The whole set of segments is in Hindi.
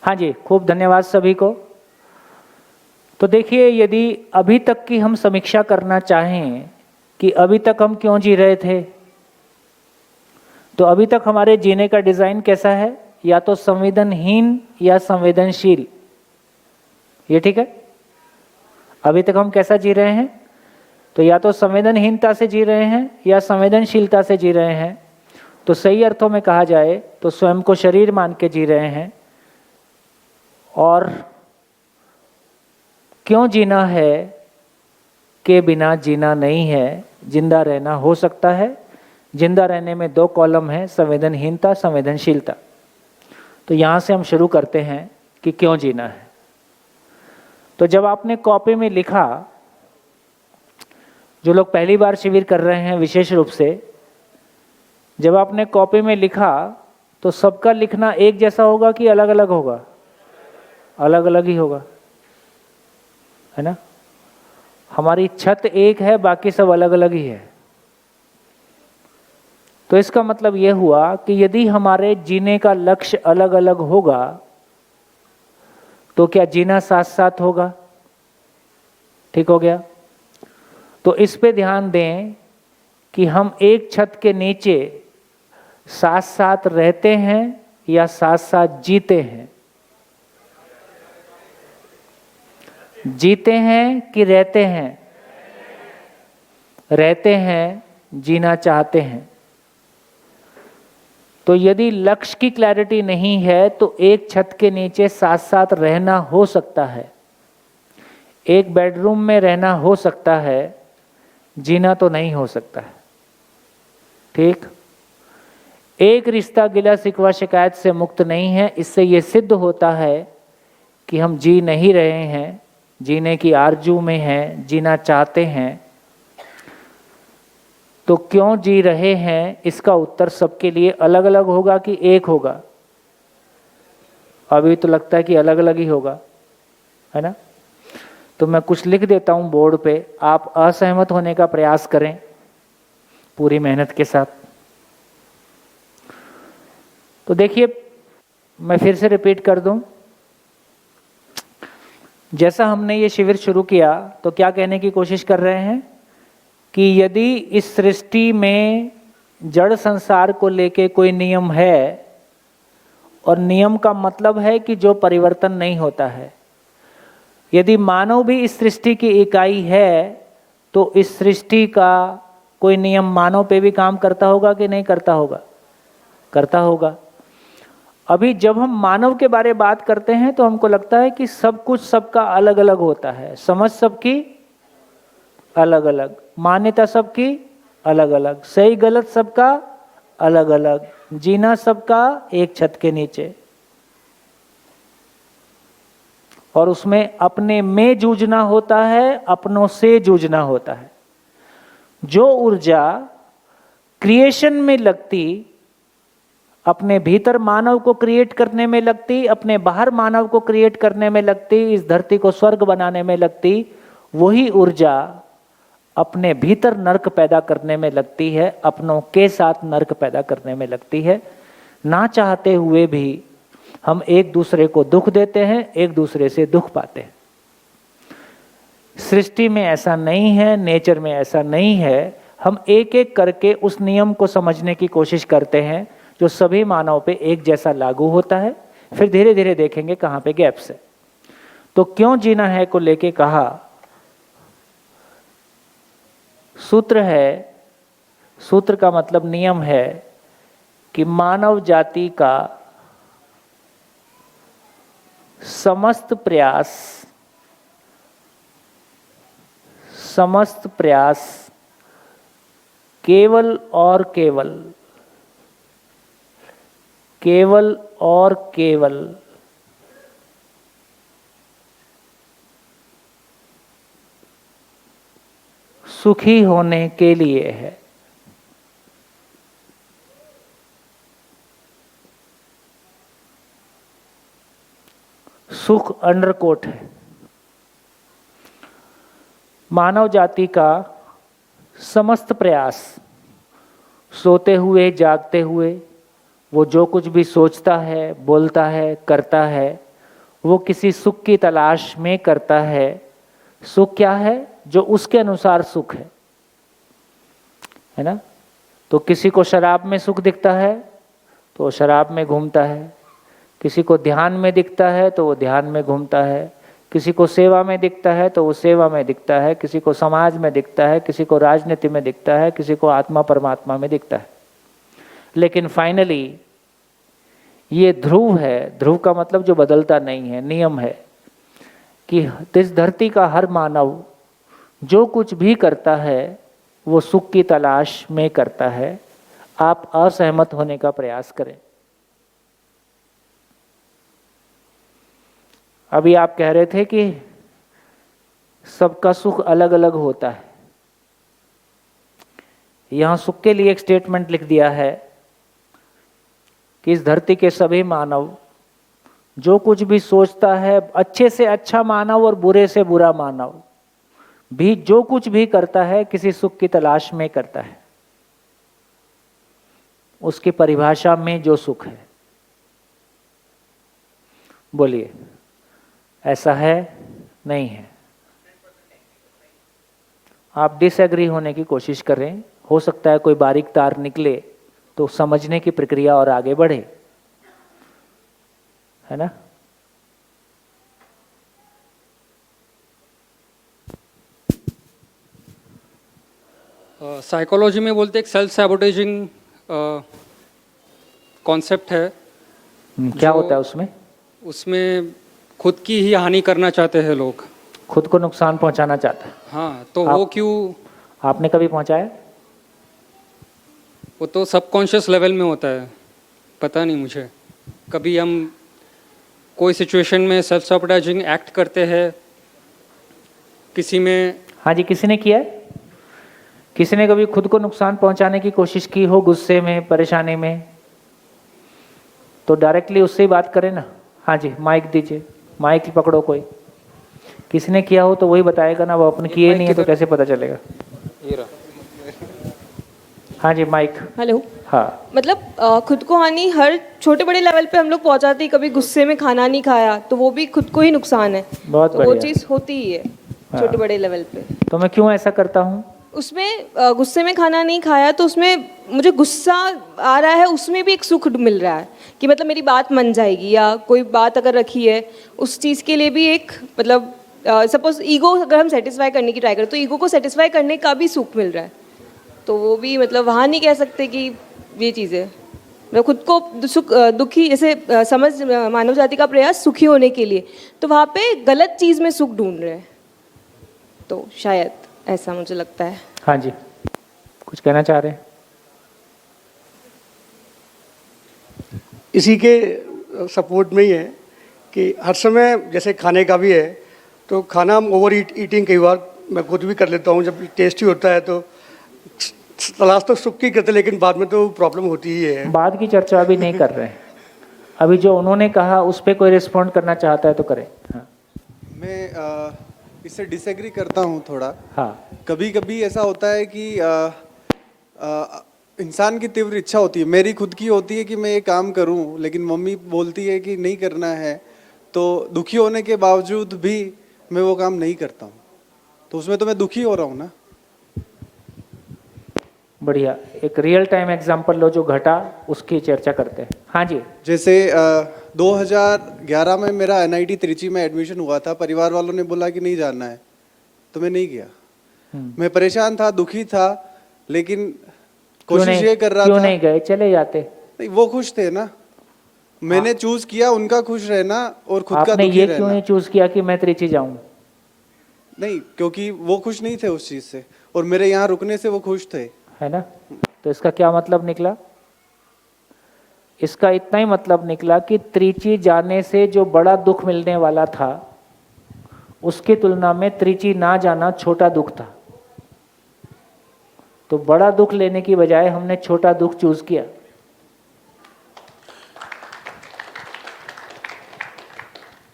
हाँ जी, खूब धन्यवाद सभी को। तो देखिए, यदि अभी तक की हम समीक्षा करना चाहें कि अभी तक हम क्यों जी रहे थे, तो अभी तक हमारे जीने का डिज़ाइन कैसा है? या तो संवेदनहीन या संवेदनशील। ये ठीक है? अभी तक हम कैसा जी रहे हैं? तो या तो संवेदनहीनता से जी रहे हैं या संवेदनशीलता से जी रहे हैं। तो सही अर्थों में कहा जाए तो स्वयं को शरीर मान के जी रहे हैं। और क्यों जीना है के बिना जीना नहीं है, जिंदा रहना हो सकता है। जिंदा रहने में दो कॉलम है, संवेदनहीनता, संवेदनशीलता। तो यहाँ से हम शुरू करते हैं कि क्यों जीना है। तो जब आपने कॉपी में लिखा, जो लोग पहली बार शिविर कर रहे हैं विशेष रूप से, जब आपने कॉपी में लिखा तो सबका लिखना एक जैसा होगा कि अलग अलग होगा? अलग अलग ही होगा, है ना। हमारी छत एक है, बाकी सब अलग अलग ही है। तो इसका मतलब यह हुआ कि यदि हमारे जीने का लक्ष्य अलग अलग होगा तो क्या जीना साथ साथ होगा? ठीक हो गया। तो इस पे ध्यान दें कि हम एक छत के नीचे साथ साथ रहते हैं या साथ साथ जीते हैं? जीते हैं कि रहते हैं? रहते हैं, जीना चाहते हैं। तो यदि लक्ष्य की क्लैरिटी नहीं है तो एक छत के नीचे साथ साथ रहना हो सकता है, एक बेडरूम में रहना हो सकता है, जीना तो नहीं हो सकता है। ठीक। एक रिश्ता गिला शिकवा शिकायत से मुक्त नहीं है। इससे ये सिद्ध होता है कि हम जी नहीं रहे हैं, जीने की आरजू में हैं, जीना चाहते हैं। तो क्यों जी रहे हैं, इसका उत्तर सबके लिए अलग अलग होगा कि एक होगा? अभी तो लगता है कि अलग अलग ही होगा, है ना। तो मैं कुछ लिख देता हूं बोर्ड पे, आप असहमत होने का प्रयास करें पूरी मेहनत के साथ। तो देखिए, मैं फिर से रिपीट कर दूं, जैसा हमने ये शिविर शुरू किया तो क्या कहने की कोशिश कर रहे हैं कि यदि इस सृष्टि में जड़ संसार को लेके कोई नियम है, और नियम का मतलब है कि जो परिवर्तन नहीं होता है, यदि मानव भी इस सृष्टि की इकाई है तो इस सृष्टि का कोई नियम मानव पे भी काम करता होगा कि नहीं करता होगा? करता होगा। अभी जब हम मानव के बारे में बात करते हैं तो हमको लगता है कि सब कुछ सबका अलग अलग होता है, समझ सबकी अलग अलग, मान्यता सबकी अलग अलग, सही गलत सबका अलग अलग, जीना सबका एक छत के नीचे। और उसमें अपने में जूझना होता है, अपनों से जूझना होता है। जो ऊर्जा क्रिएशन में लगती, अपने भीतर मानव को क्रिएट करने में लगती, अपने बाहर मानव को क्रिएट करने में लगती, इस धरती को स्वर्ग बनाने में लगती, वही ऊर्जा अपने भीतर नर्क पैदा करने में लगती है, अपनों के साथ नर्क पैदा करने में लगती है। ना चाहते हुए भी हम एक दूसरे को दुख देते हैं, एक दूसरे से दुख पाते हैं। सृष्टि में ऐसा नहीं है, नेचर में ऐसा नहीं है। हम एक एक करके उस नियम को समझने की कोशिश करते हैं जो सभी मानव पे एक जैसा लागू होता है। फिर धीरे धीरे देखेंगे कहाँ पे गैप्स है। तो क्यों जीना है को लेके कहा, सूत्र है, सूत्र का मतलब नियम है कि मानव जाति का समस्त प्रयास केवल और केवल सुखी होने के लिए है। सुख अंडरकोट है। मानव जाति का समस्त प्रयास, सोते हुए जागते हुए, वो जो कुछ भी सोचता है, बोलता है, करता है, वो किसी सुख की तलाश में करता है। सुख क्या है? जो उसके अनुसार सुख है ना। तो किसी को शराब में सुख दिखता है तो वो शराब में घूमता है, किसी को ध्यान में दिखता है तो वो ध्यान में घूमता है, किसी को सेवा में दिखता है तो वो सेवा में दिखता है, किसी को समाज में दिखता है, किसी को राजनीति में दिखता है, किसी को आत्मा परमात्मा में दिखता है। लेकिन फाइनली ये ध्रुव है। ध्रुव का मतलब जो बदलता नहीं है, नियम है कि इस धरती का हर मानव जो कुछ भी करता है वो सुख की तलाश में करता है। आप असहमत होने का प्रयास करें। अभी आप कह रहे थे कि सबका सुख अलग अलग होता है। यहां सुख के लिए एक स्टेटमेंट लिख दिया है कि इस धरती के सभी मानव जो कुछ भी सोचता है, अच्छे से अच्छा मानव और बुरे से बुरा मानव भी जो कुछ भी करता है किसी सुख की तलाश में करता है। उसकी परिभाषा में जो सुख है। बोलिए, ऐसा है? नहीं है। आप डिसएग्री होने की कोशिश करें, हो सकता है कोई बारीक तार निकले तो समझने की प्रक्रिया और आगे बढ़े, है ना। साइकोलॉजी में बोलते एक सेल्फ सैबोटेजिंग कॉन्सेप्ट है। क्या होता है उसमें? उसमें खुद की ही हानि करना चाहते हैं लोग, खुद को नुकसान पहुंचाना चाहता है। हाँ, तो वो क्यों? आपने कभी पहुंचाया? वो तो सबकॉन्शियस लेवल में होता है, पता नहीं मुझे। कभी हम कोई सिचुएशन में सेल्फ सैबोटेजिंग एक्ट करते हैं, किसी में। हाँ जी, किसी ने किया है? किसी ने कभी खुद को नुकसान पहुंचाने की कोशिश की हो, गुस्से में, परेशानी में? तो डायरेक्टली उससे ही बात करें ना। हाँ जी, माइक दीजिए, माइक पकड़ो। कोई किसी ने किया हो तो वही बताएगा ना, वो अपने किए नहीं है तो कैसे पता चलेगा। हाँ जी, माइक। हेलो। हाँ, मतलब खुद को हानि हर छोटे बड़े लेवल पे हम लोग पहुंचाते ही। कभी गुस्से में खाना नहीं खाया तो वो भी खुद को ही नुकसान है। बहुत तो वो बढ़िया। चीज़ होती ही है छोटे बड़े लेवल पे। तो मैं क्यों ऐसा करता हूँ? उसमें गुस्से में खाना नहीं खाया तो उसमें मुझे गुस्सा आ रहा है, उसमें भी एक सुख मिल रहा है कि मतलब मेरी बात मान जाएगी, या कोई बात अगर रखी है उस चीज़ के लिए भी एक मतलब सपोज ईगो अगर हम सेटिस्फाई करने की ट्राई करें तो ईगो को सेटिस्फाई करने का भी सुख मिल रहा है। तो वो भी मतलब वहाँ नहीं कह सकते कि ये चीज़ है। मैं खुद को सुख दुखी ऐसे समझ मानव जाति का प्रयास सुखी होने के लिए, तो वहाँ पे गलत चीज़ में सुख ढूंढ रहे हैं। तो शायद ऐसा मुझे लगता है। हाँ जी, कुछ कहना चाह रहे हैं? इसी के सपोर्ट में ही है कि हर समय जैसे खाने का भी है तो खाना ओवर ईटिंग कई बार मैं खुद भी कर लेता हूँ। जब टेस्टी होता है तो तलाश तो सुख की करते, लेकिन बाद में तो प्रॉब्लम होती ही है। बाद की चर्चा अभी नहीं कर रहे हैं। अभी जो उन्होंने कहा उस पर कोई रिस्पॉन्ड करना चाहता है तो करें। हाँ, मैं इससे डिसएग्री करता हूँ थोड़ा। हाँ, कभी कभी ऐसा होता है कि इंसान की तीव्र इच्छा होती है, मेरी खुद की होती है कि मैं ये काम करूँ, लेकिन मम्मी बोलती है कि नहीं करना है, तो दुखी होने के बावजूद भी मैं वो काम नहीं करता हूँ, तो उसमें तो मैं दुखी हो रहा हूँ ना। बढ़िया। एक रियल टाइम एग्जांपल लो जो घटा, उसकी चर्चा करते हैं। हाँ जी। जैसे 2011 में मेरा NIT त्रिची में एडमिशन हुआ था। परिवार वालों ने बोला कि नहीं जाना है, तो मैं नहीं गया। मैं परेशान था, दुखी था, लेकिन कोशिश ये कर रहा था। क्यों नहीं गए? चले जाते। नहीं, वो खुश थे ना। मैंने चूज किया उनका खुश रहना और खुद का आपने दुखी ये रहना। क्यों नहीं चूज किया कि मैं त्रिची जाऊं? नहीं, क्योंकि वो खुश नहीं थे उस चीज से, और मेरे यहाँ रुकने से वो खुश थे, है ना। तो इसका क्या मतलब निकला? इसका इतना ही मतलब निकला कि त्रिची जाने से जो बड़ा दुख मिलने वाला था उसकी तुलना में त्रिची ना जाना छोटा दुख था। तो बड़ा दुख लेने की बजाय हमने छोटा दुख चूज किया।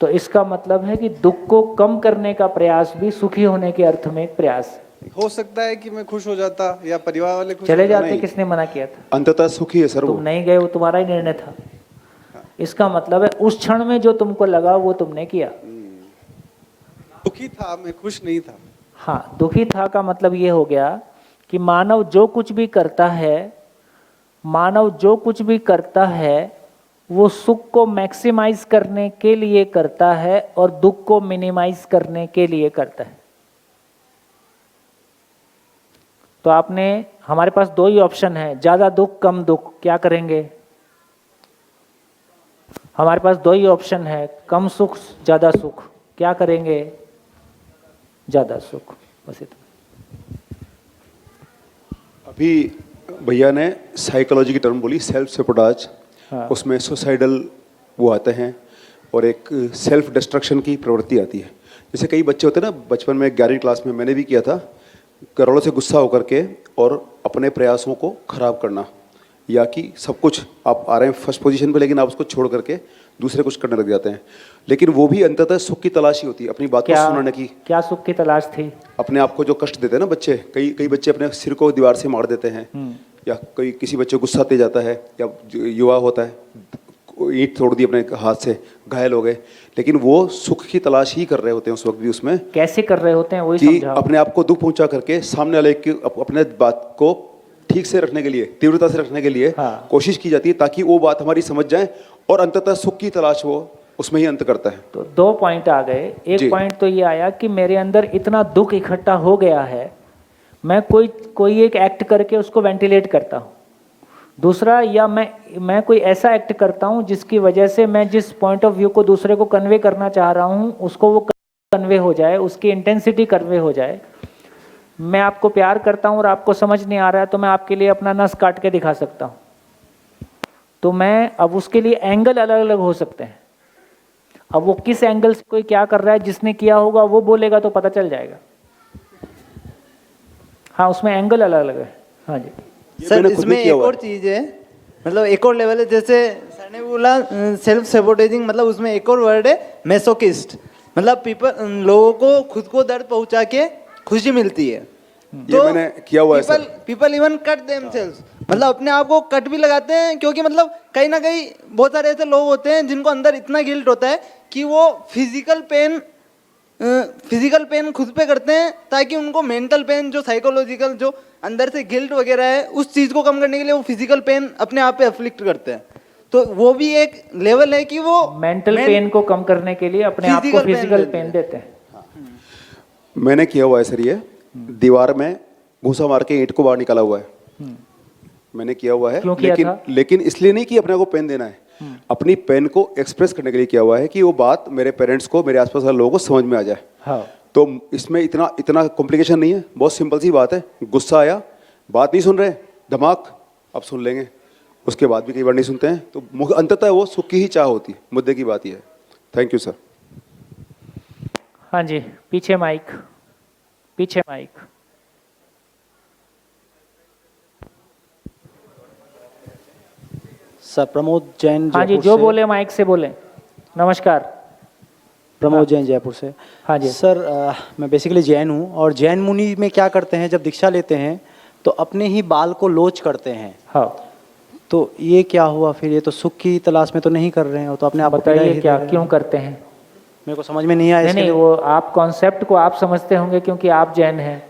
तो इसका मतलब है कि दुख को कम करने का प्रयास भी सुखी होने के अर्थ में एक प्रयास है। हो सकता है कि मैं खुश हो जाता या परिवार वाले खुश चले हो जाते। नहीं। किसने मना किया था? अंततः सुखी है सर वो। तुम नहीं गए, वो तुम्हारा ही निर्णय था। इसका मतलब है उस क्षण में जो तुमको लगा वो तुमने किया। दुखी था, मैं खुश नहीं था। हाँ, दुखी था का मतलब ये हो गया कि मानव जो कुछ भी करता है, मानव जो कुछ भी करता है वो सुख को मैक्सिमाइज करने के लिए करता है और दुख को मिनिमाइज करने के लिए करता है। तो आपने, हमारे पास दो ही ऑप्शन है, ज्यादा दुख कम दुख, क्या करेंगे? हमारे पास दो ही ऑप्शन है, कम सुख ज्यादा सुख, क्या करेंगे? ज्यादा सुख, बस इतना। अभी भैया ने साइकोलॉजी की टर्म बोली, सेल्फ सेपोटाज। हाँ। उसमें सुसाइडल वो आते हैं और एक सेल्फ डिस्ट्रक्शन की प्रवृत्ति आती है। जैसे कई बच्चे होते हैं ना, बचपन में 11वीं क्लास में मैंने भी किया था, घरवालों से गुस्सा होकर के और अपने प्रयासों को खराब करना, या कि सब कुछ आप आ रहे हैं फर्स्ट पोजीशन पे लेकिन आप उसको छोड़ करके दूसरे कुछ करने लग जाते हैं। लेकिन वो भी अंततः सुख की तलाश ही होती है, अपनी बात को सुनाने की। क्या सुख की तलाश थी? अपने आप को जो कष्ट देते हैं ना बच्चे, कई बच्चे अपने सिर को दीवार से मार देते हैं, या कोई किसी बच्चे को गुस्सा दे जाता है, या युवा होता है ईंट तोड़ दी अपने हाथ से, घायल हो गए, लेकिन वो सुख की तलाश ही कर रहे होते हैं उस वक्त भी। उसमें कैसे कर रहे होते हैं वही कि समझाओ। अपने आप को दुख पहुंचा करके सामने वाले की अपने बात को ठीक से रखने के लिए, तीव्रता से रखने के लिए हाँ। कोशिश की जाती है ताकि वो बात हमारी समझ जाए और अंततः सुख की तलाश वो उसमें ही अंत करता है। तो दो पॉइंट आ गए। एक पॉइंट तो ये आया कि मेरे अंदर इतना दुख इकट्ठा हो गया है, मैं कोई एक एक्ट करके उसको वेंटिलेट करता हूँ। दूसरा, या मैं कोई ऐसा एक्ट करता हूँ जिसकी वजह से मैं जिस पॉइंट ऑफ व्यू को दूसरे को कन्वे करना चाह रहा हूँ उसको वो कन्वे हो जाए, उसकी इंटेंसिटी कन्वे हो जाए। मैं आपको प्यार करता हूँ और आपको समझ नहीं आ रहा है तो मैं आपके लिए अपना नस काट के दिखा सकता हूँ। तो मैं अब उसके लिए एंगल अलग अलग हो सकते हैं। अब वो किस एंगल से कोई क्या कर रहा है, जिसने किया होगा वो बोलेगा तो पता चल जाएगा। हाँ, उसमें एंगल अलग अलग है। हाँ जी सर, इसमें एक और चीज़ है, मतलब एक और लेवल है। जैसे सर ने बोला सेल्फ सेबोटेजिंग, मतलब उसमें एक और वर्ड है मैसोकिस्ट, मतलब लोगों को खुद को दर्द पहुंचा के खुशी मिलती है। ये मैंने किया हुआ है। पीपल इवन कट देमसेल्व्स, मतलब अपने आप को कट भी लगाते हैं, क्योंकि मतलब कहीं ना कहीं बहुत सारे ऐसे लोग होते हैं जिनको अंदर इतना गिल्ट होता है कि वो फिजिकल पेन खुद पे करते हैं ताकि उनको मेंटल पेन, जो साइकोलॉजिकल, जो अंदर से गिल्ट वगैरह है, उस चीज़ को कम करने के लिए वो फिजिकल पेन अपने आप पे अफ्लिक्ट करते हैं। तो वो भी एक लेवल है कि वो मेंटल पेन को कम करने के लिए अपने आप को फिजिकल पेन देते हैं। मैंने किया हुआ है सर, ये दीवार में घूसा मार के ईंट को बाहर निकाला हुआ है। मैंने किया हुआ है। क्यों किया था? लेकिन इसलिए नहीं कि अपने को पेन देना है, अपनी पेन को एक्सप्रेस करने के लिए किया हुआ है कि वो बात मेरे पेरेंट्स को, मेरे आसपास वाले लोगों को समझ में आ जाए। हाँ। तो इसमें इतना कॉम्प्लिकेशन नहीं है, बहुत सिंपल सी बात है। गुस्सा आया, बात नहीं सुन रहे, धमाक, अब सुन लेंगे, उसके बाद भी कई बार नहीं सुनते हैं, तो अंततः वो सुख की ही चाह होती है। मुद्दे की बात यह है। Thank you sir. हाँ जी, पीछे माइक, पीछे माइक। सर प्रमोद जैन। हाँ जी, जो बोले माइक से बोले। नमस्कार, प्रमोद जैन जयपुर से। हाँ जी सर, मैं बेसिकली जैन हूँ, और जैन मुनि में क्या करते हैं, जब दीक्षा लेते हैं तो अपने ही बाल को लोच करते हैं। हाँ, तो ये क्या हुआ फिर? ये तो सुख की तलाश में तो नहीं कर रहे हैं, तो अपने आप बताइए क्या, क्यों करते हैं? मेरे को समझ में नहीं आया। नहीं, वो आप कॉन्सेप्ट को आप समझते होंगे क्योंकि आप जैन हैं,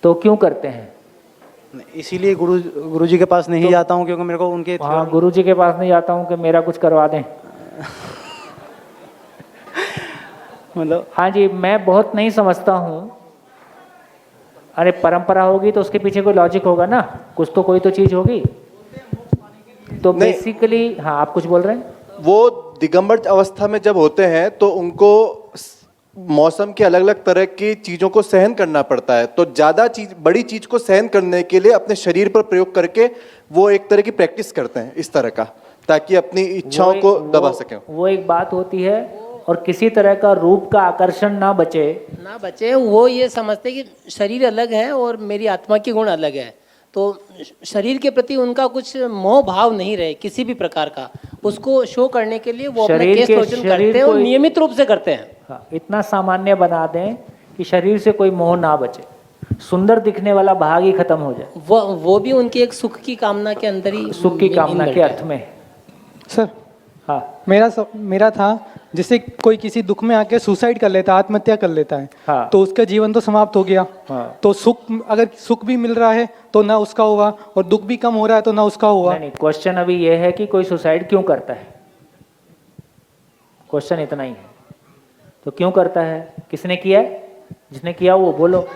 तो क्यों करते हैं? इसीलिए गुरुजी के पास नहीं जाता हूँ, क्योंकि मेरे को उनके हाँ, गुरुजी के पास नहीं जाता हूँ कि मेरा कुछ करवा दें। मतलब हाँ जी, मैं बहुत नहीं समझता हूँ। अरे परंपरा होगी तो उसके पीछे कोई लॉजिक होगा ना, कुछ तो कोई तो चीज होगी। तो बेसिकली, हाँ आप कुछ बोल रहे हैं? वो दिगंबर अवस्था में जब होते हैं तो उनको मौसम के अलग अलग तरह की चीजों को सहन करना पड़ता है, तो ज्यादा चीज, बड़ी चीज को सहन करने के लिए अपने शरीर पर प्रयोग करके वो एक तरह की प्रैक्टिस करते हैं इस तरह का, ताकि अपनी इच्छाओं को दबा सकें। वो एक बात होती है, और किसी तरह का रूप का आकर्षण ना बचे। वो ये समझते कि शरीर अलग है और मेरी आत्मा की गुण अलग है, तो शरीर के प्रति उनका कुछ मोह भाव नहीं रहे किसी भी प्रकार का, उसको शो करने के लिए वो अपने केस रोचन करते हैं और नियमित रूप से करते हैं। हाँ, इतना सामान्य बना दें कि शरीर से कोई मोह ना बचे, सुंदर दिखने वाला भाग ही खत्म हो जाए। वो भी उनकी एक सुख की कामना के अंदर ही, सुख की कामना के अर्थ में। सर हाँ मेरा था, जैसे कोई किसी दुख में आके सुसाइड कर लेता है, आत्महत्या कर लेता है, हाँ। तो उसका जीवन तो समाप्त हो गया। हाँ। तो अगर सुख भी मिल रहा है तो ना उसका होगा, और दुख भी कम हो रहा है तो ना उसका होगा। नहीं, क्वेश्चन अभी ये है कि कोई सुसाइड क्यों करता है, क्वेश्चन इतना ही है। तो क्यों करता है, किसने किया है, जिसने किया वो बोलो।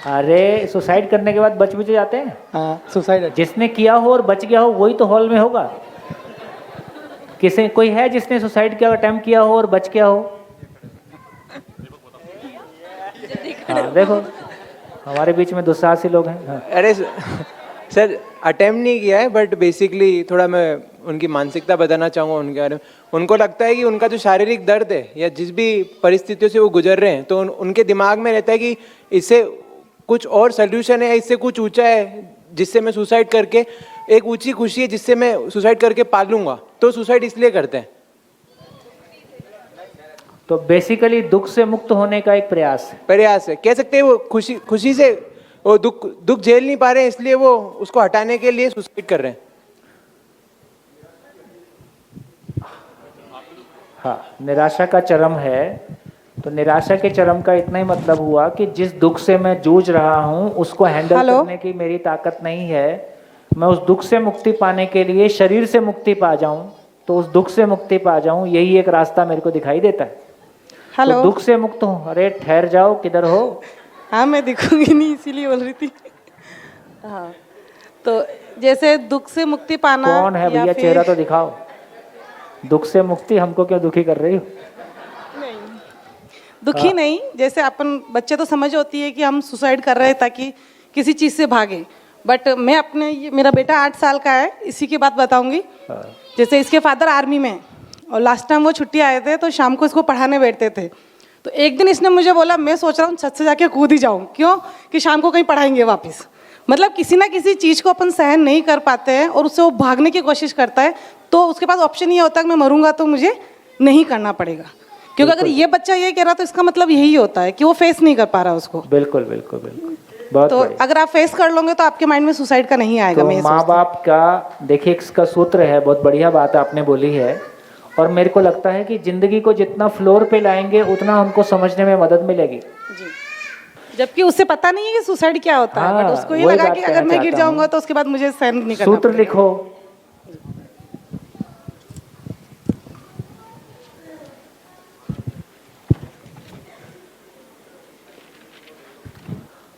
अरे सुसाइड करने के बाद बच भी तो जाते हैं। हाँ, सुसाइड जिसने किया हो और बच गया हो वही तो हॉल में होगा। किसी कोई है जिसने सुसाइड का अटेम्प्ट किया हो और बच गया हो? हाँ, देखो हमारे बीच में दुस्साहसी लोग हैं। हाँ। अरे सर, अटेम्प्ट नहीं किया है, बट बेसिकली थोड़ा मैं उनकी मानसिकता बताना चाहूँगा उनके बारे में। उनको लगता है कि उनका जो शारीरिक दर्द है या जिस भी परिस्थितियों से वो गुजर रहे हैं, तो उनके दिमाग में रहता है कि इससे कुछ और सोल्यूशन है, इससे कुछ ऊंचा है जिससे मैं सुसाइड करके, एक ऊंची खुशी है जिससे मैं सुसाइड करके पालूंगा, तो सुसाइड इसलिए करते हैं। तो बेसिकली दुख से मुक्त होने का एक प्रयास है। कह सकते हैं वो खुशी से वो दुख झेल नहीं पा रहे हैं, इसलिए वो उसको हटाने के लिए सुसाइड कर रहे हैं। हाँ, निराशा का चरम है। तो निराशा के चरम का इतना ही मतलब हुआ कि जिस दुख से मैं जूझ रहा हूँ उसको हैंडल करने की मेरी ताकत नहीं है। मैं उस दुख से मुक्ति पाने के लिए शरीर से मुक्ति पा जाऊं, तो उस दुख से मुक्ति पा जाऊं, यही एक रास्ता मेरे को दिखाई देता है। हेलो, तो दुख से मुक्त हूँ। अरे ठहर जाओ, किधर हो? हाँ, मैं दिखूंगी नहीं इसीलिए बोल रही थी। हाँ, तो जैसे दुख से मुक्ति पाना। कौन है भैया, चेहरा तो दिखाओ। दुख से मुक्ति, हमको क्यों दुखी कर रही हो? दुखी नहीं, जैसे अपन बच्चे तो समझ होती है कि हम सुसाइड कर रहे हैं ताकि किसी चीज़ से भागे, बट मैं अपने, मेरा बेटा 8 साल का है, इसी की बात बताऊंगी। जैसे इसके फादर आर्मी में, और लास्ट टाइम वो छुट्टी आए थे तो शाम को इसको पढ़ाने बैठते थे। तो एक दिन इसने मुझे बोला, मैं सोच रहा हूँ छत से जाके कूद ही जाऊँ, क्यों कि शाम को कहीं पढ़ाएंगे वापस। मतलब किसी ना किसी चीज़ को अपन सहन नहीं कर पाते हैं और उससे वो भागने की कोशिश करता है, तो उसके पास ऑप्शन ये होता है कि मैं मरूंगा तो मुझे नहीं करना पड़ेगा। क्योंकि अगर ये बच्चा ये कह रहा तो इसका मतलब यही होता है कि वो फेस नहीं कर पा रहा उसको। बिल्कुल बिल्कुल बिल्कुल, बहुत तो अगर आप फेस कर लोगे तो आपके माइंड में सुसाइड का नहीं आएगा। तो माँ बाप का देखिए इसका सूत्र है, बहुत बढ़िया बात आपने बोली है। और मेरे को लगता है कि जिंदगी को जितना फ्लोर पे लाएंगे उतना उनको समझने में मदद मिलेगी। जी, जबकि उससे पता नहीं है कि सुसाइड क्या होता है, बट उसको ये लगा कि अगर मैं गिर जाऊंगा तो उसके बाद मुझे सहन नहीं करना। सूत्र लिखो।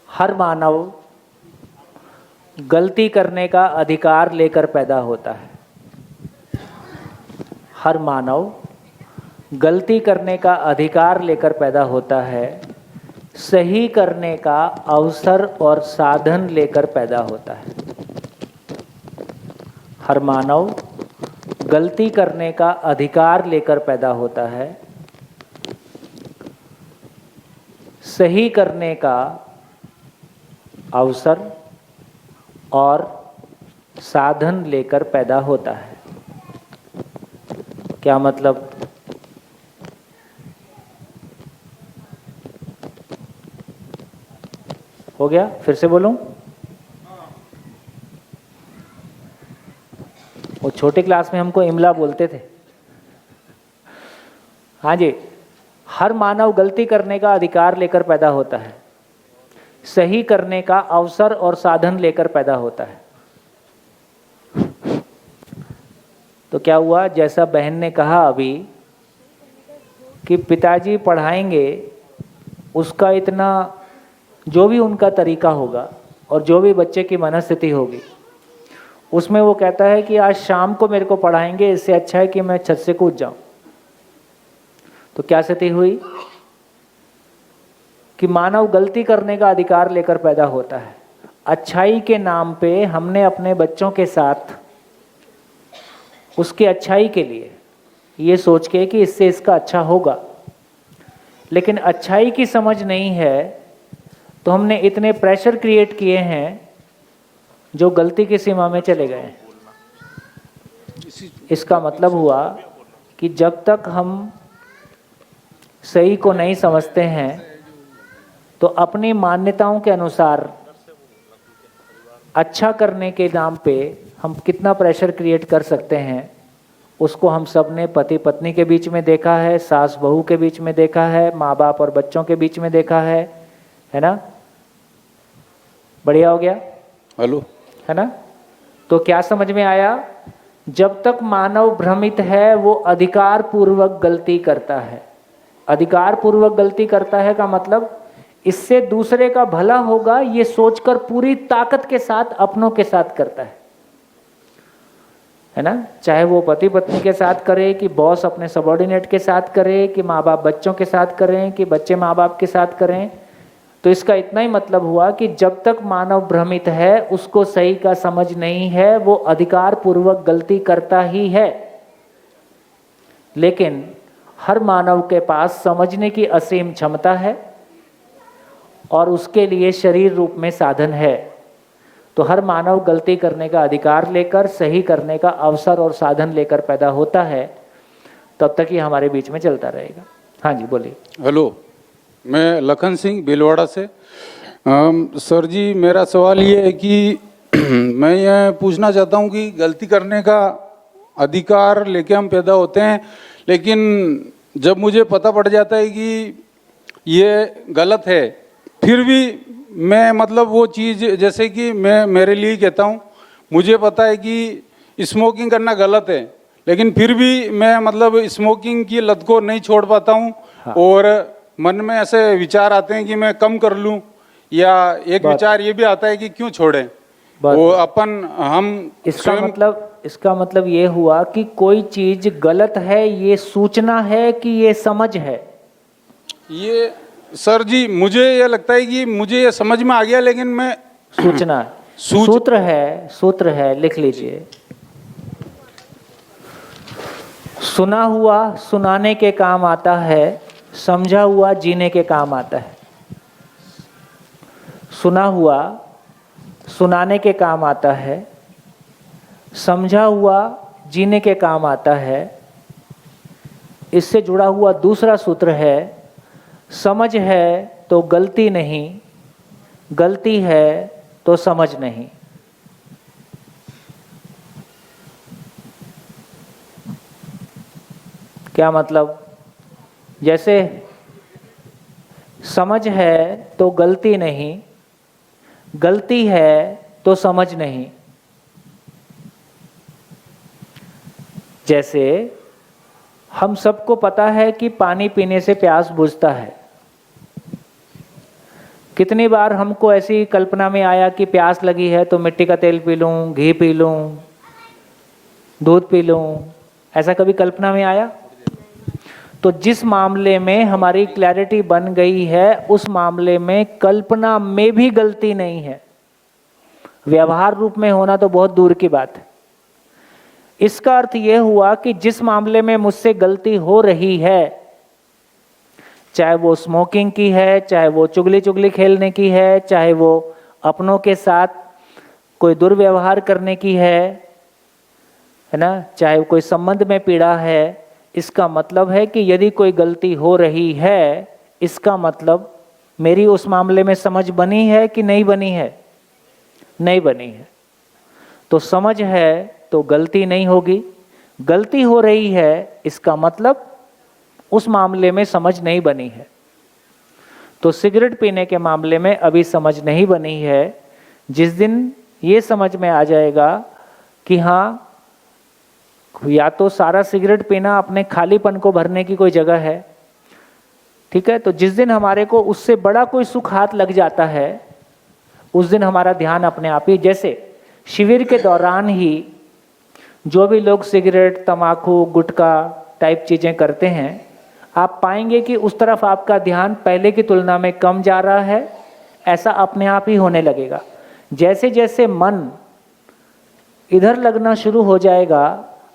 हर मानव गलती करने का अधिकार लेकर पैदा होता है। हर मानव गलती करने का अधिकार लेकर पैदा होता है, सही करने का अवसर और साधन लेकर पैदा होता है। हर मानव गलती करने का अधिकार लेकर पैदा होता है, सही करने का अवसर और साधन लेकर पैदा होता है। क्या मतलब? हो गया? फिर से बोलूं? वो छोटे क्लास में हमको इमला बोलते थे। हाँ जी, हर मानव गलती करने का अधिकार लेकर पैदा होता है, सही करने का अवसर और साधन लेकर पैदा होता है। तो क्या हुआ, जैसा बहन ने कहा अभी कि पिताजी पढ़ाएंगे, उसका इतना जो भी उनका तरीका होगा और जो भी बच्चे की मनस्थिति होगी, उसमें वो कहता है कि आज शाम को मेरे को पढ़ाएंगे, इससे अच्छा है कि मैं छत से कूद जाऊं। तो क्या स्थिति हुई कि मानव गलती करने का अधिकार लेकर पैदा होता है। अच्छाई के नाम पे हमने अपने बच्चों के साथ उसके अच्छाई के लिए ये सोच के कि इससे इसका अच्छा होगा, लेकिन अच्छाई की समझ नहीं है, तो हमने इतने प्रेशर क्रिएट किए हैं जो गलती की सीमा में चले गए। इसका मतलब हुआ कि जब तक हम सही को नहीं समझते हैं तो अपनी मान्यताओं के अनुसार अच्छा करने के नाम पे हम कितना प्रेशर क्रिएट कर सकते हैं, उसको हम सब ने पति पत्नी के बीच में देखा है, सास बहू के बीच में देखा है, माँ बाप और बच्चों के बीच में देखा है ना। बढ़िया हो गया, हेलो, है ना। तो क्या समझ में आया? जब तक मानव भ्रमित है वो अधिकार पूर्वक गलती करता है। अधिकार पूर्वक गलती करता है का मतलब इससे दूसरे का भला होगा ये सोचकर पूरी ताकत के साथ अपनों के साथ करता है ना। चाहे वो पति पत्नी के साथ करे, कि बॉस अपने सबॉर्डिनेट के साथ करे, कि माँ बाप बच्चों के साथ करें, कि बच्चे माँ बाप के साथ करें। तो इसका इतना ही मतलब हुआ कि जब तक मानव भ्रमित है, उसको सही का समझ नहीं है, वो अधिकार पूर्वक गलती करता ही है। लेकिन हर मानव के पास समझने की असीम क्षमता है और उसके लिए शरीर रूप में साधन है। तो हर मानव गलती करने का अधिकार लेकर, सही करने का अवसर और साधन लेकर पैदा होता है। तब तक ये हमारे बीच में चलता रहेगा। हाँ जी, बोलिए। हेलो, मैं लखन सिंह भीलवाड़ा से। सर जी, मेरा सवाल ये है कि मैं ये पूछना चाहता हूँ कि गलती करने का अधिकार लेके हम पैदा होते हैं, लेकिन जब मुझे पता पड़ जाता है कि ये गलत है, फिर भी मैं मतलब वो चीज़, जैसे कि मैं मेरे लिए कहता हूँ, मुझे पता है कि स्मोकिंग करना गलत है, लेकिन फिर भी मैं मतलब स्मोकिंग की लत को नहीं छोड़ पाता हूँ। हाँ। और मन में ऐसे विचार आते हैं कि मैं कम कर लूँ, या एक विचार ये भी आता है कि क्यों छोड़ें वो हम। इसका मतलब ये हुआ कि कोई चीज गलत है ये सूचना है कि ये समझ है। ये सर जी, मुझे ये लगता है कि मुझे ये समझ में आ गया, लेकिन मैं सूचना सूत्र है, लिख लीजिए। सुना हुआ सुनाने के काम आता है, समझा हुआ जीने के काम आता है। सुना हुआ सुनाने के काम आता है, समझा हुआ जीने के काम आता है। इससे जुड़ा हुआ दूसरा सूत्र है, समझ है तो गलती नहीं, गलती है तो समझ नहीं। क्या मतलब? जैसे समझ है तो गलती नहीं, गलती है तो समझ नहीं। जैसे हम सबको पता है कि पानी पीने से प्यास बुझता है। कितनी बार हमको ऐसी कल्पना में आया कि प्यास लगी है तो मिट्टी का तेल पी लूं, घी पी लूं, दूध पी लूं, ऐसा कभी कल्पना में आया? तो जिस मामले में हमारी क्लैरिटी बन गई है, उस मामले में कल्पना में भी गलती नहीं है। व्यवहार रूप में होना तो बहुत दूर की बात है। इसका अर्थ यह हुआ कि जिस मामले में मुझसे गलती हो रही है, चाहे वो स्मोकिंग की है, चाहे वो चुगली खेलने की है, चाहे वो अपनों के साथ कोई दुर्व्यवहार करने की है ना, चाहे कोई संबंध में पीड़ा है, इसका मतलब है कि यदि कोई गलती हो रही है, इसका मतलब मेरी उस मामले में समझ बनी है कि नहीं बनी है? नहीं बनी है। तो समझ है तो गलती नहीं होगी। गलती हो रही है, इसका मतलब उस मामले में समझ नहीं बनी है। तो सिगरेट पीने के मामले में अभी समझ नहीं बनी है। जिस दिन ये समझ में आ जाएगा कि हाँ, या तो सारा सिगरेट पीना अपने खालीपन को भरने की कोई जगह है, ठीक है, तो जिस दिन हमारे को उससे बड़ा कोई सुख हाथ लग जाता है, उस दिन हमारा ध्यान अपने आप ही, जैसे शिविर के दौरान ही जो भी लोग सिगरेट, तम्बाकू, गुटखा टाइप चीज़ें करते हैं, आप पाएंगे कि उस तरफ आपका ध्यान पहले की तुलना में कम जा रहा है। ऐसा अपने आप ही होने लगेगा। जैसे जैसे मन इधर लगना शुरू हो जाएगा,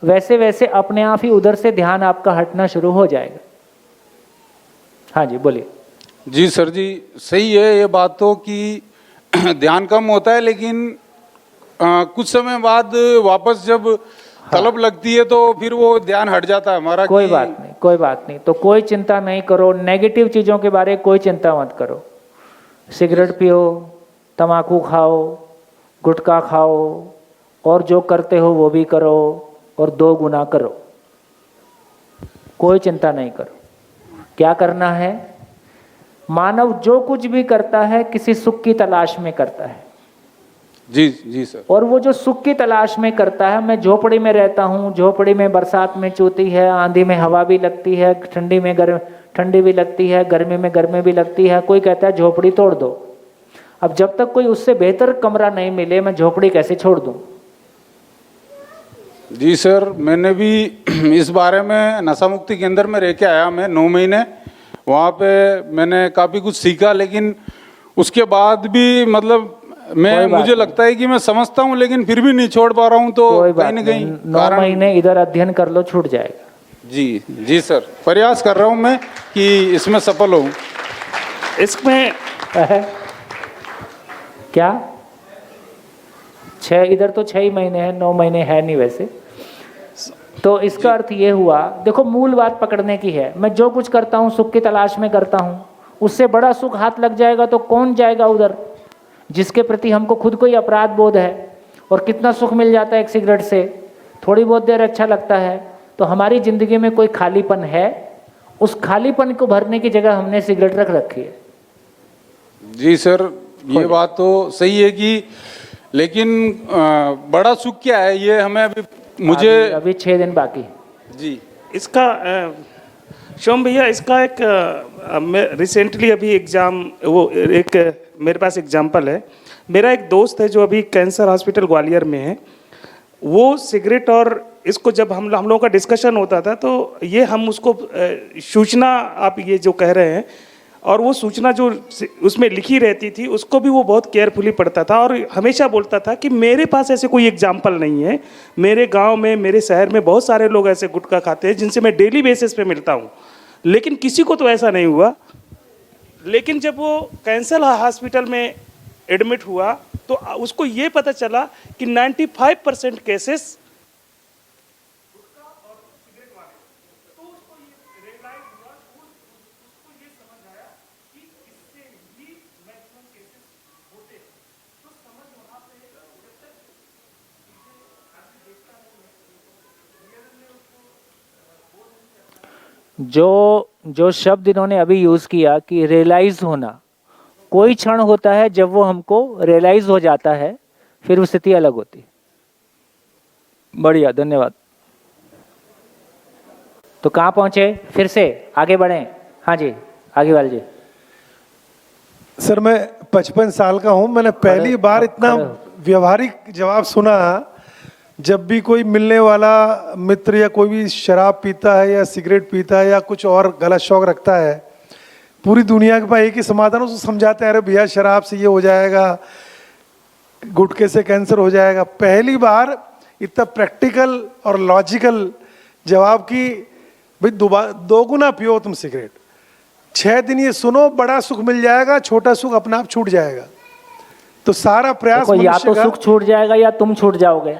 वैसे वैसे अपने आप ही उधर से ध्यान आपका हटना शुरू हो जाएगा। हाँ जी, बोलिए। जी सर जी, सही है ये बात तो कि ध्यान कम होता है, लेकिन कुछ समय बाद वापस जब तलब लगती है तो फिर वो ध्यान हट जाता है हमारा। कोई बात नहीं, कोई बात नहीं। तो कोई चिंता नहीं करो, नेगेटिव चीज़ों के बारे में कोई चिंता मत करो। सिगरेट पियो, तम्बाकू खाओ, गुटखा खाओ, और जो करते हो वो भी करो और 2 गुना करो, कोई चिंता नहीं करो। क्या करना है? मानव जो कुछ भी करता है किसी सुख की तलाश में करता है। जी सर। और वो जो सुख की तलाश में करता है, मैं झोपड़ी में रहता हूँ, झोपड़ी में बरसात में चूती है, आंधी में हवा भी लगती है, ठंडी भी लगती है, गर्मी में गर्मी भी लगती है, कोई कहता है झोपड़ी तोड़ दो। अब जब तक कोई उससे बेहतर कमरा नहीं मिले मैं झोपड़ी कैसे छोड़ दूं? जी सर, मैंने भी इस बारे में नशा मुक्ति केंद्र में रह के आया, मैं 9 महीने वहाँ पे मैंने काफ़ी कुछ सीखा, लेकिन उसके बाद भी मतलब मुझे लगता है कि मैं समझता हूँ लेकिन फिर भी नहीं छोड़ पा रहा हूँ। तो कहीं ना कहीं 9 महीने इधर अध्ययन कर लो, छूट जाएगा। जी सर, प्रयास कर रहा हूँ मैं कि इसमें सफल हूँ। इसमें क्या 6 इधर तो 6 ही महीने है, 9 महीने है नहीं वैसे। तो इसका अर्थ ये हुआ, देखो मूल बात पकड़ने की है। मैं जो कुछ करता हूँ सुख की तलाश में करता हूँ, उससे बड़ा सुख हाथ लग जाएगा तो कौन जाएगा उधर, जिसके प्रति हमको खुद को ही अपराध बोध है। और कितना सुख मिल जाता है एक सिगरेट से, थोड़ी बहुत देर अच्छा लगता है। तो हमारी ज़िंदगी में कोई खालीपन है, उस खालीपन को भरने की जगह हमने सिगरेट रख रखी है। जी सर, ये बात तो सही है कि लेकिन बड़ा सुख क्या है ये हमें अभी 6 दिन बाकी जी। इसका शोम भैया, इसका एक रिसेंटली अभी एग्ज़ाम, वो एक मेरे पास एग्जाम्पल है। मेरा एक दोस्त है जो अभी कैंसर हॉस्पिटल ग्वालियर में है। वो सिगरेट और इसको जब हम लोगों का डिस्कशन होता था तो ये हम उसको सूचना, आप ये जो कह रहे हैं, और वो सूचना जो उसमें लिखी रहती थी उसको भी वो बहुत केयरफुली पढ़ता था और हमेशा बोलता था कि मेरे पास ऐसे कोई एग्जाम्पल नहीं है। मेरे गांव में, मेरे शहर में बहुत सारे लोग ऐसे गुटखा खाते हैं जिनसे मैं डेली बेसिस पे मिलता हूँ, लेकिन किसी को तो ऐसा नहीं हुआ। लेकिन जब वो कैंसर हॉस्पिटल में एडमिट हुआ तो उसको ये पता चला कि 95% केसेस जो शब्द इन्होंने अभी यूज़ किया कि रियलाइज होना, कोई क्षण होता है जब वो हमको रियलाइज हो जाता है, फिर वो स्थिति अलग होती। बढ़िया, धन्यवाद। तो कहाँ पहुँचे, फिर से आगे बढ़ें? हाँ जी, आगे वाले जी। सर मैं 55 साल का हूँ। मैंने पहली बार इतना व्यवहारिक जवाब सुना जब भी कोई मिलने वाला मित्र या कोई भी शराब पीता है या सिगरेट पीता है या कुछ और गलत शौक रखता है, पूरी दुनिया के पास एक ही समाधान, उसको समझाते हैं अरे भैया शराब से ये हो जाएगा, गुटखे से कैंसर हो जाएगा। पहली बार इतना प्रैक्टिकल और लॉजिकल जवाब कि भाई 2 गुना पियो तुम सिगरेट, 6 दिन ये सुनो, बड़ा सुख मिल जाएगा, छोटा सुख अपने आप छूट जाएगा। तो सारा प्रयास या तो सुख छूट जाएगा या तुम छूट जाओगे।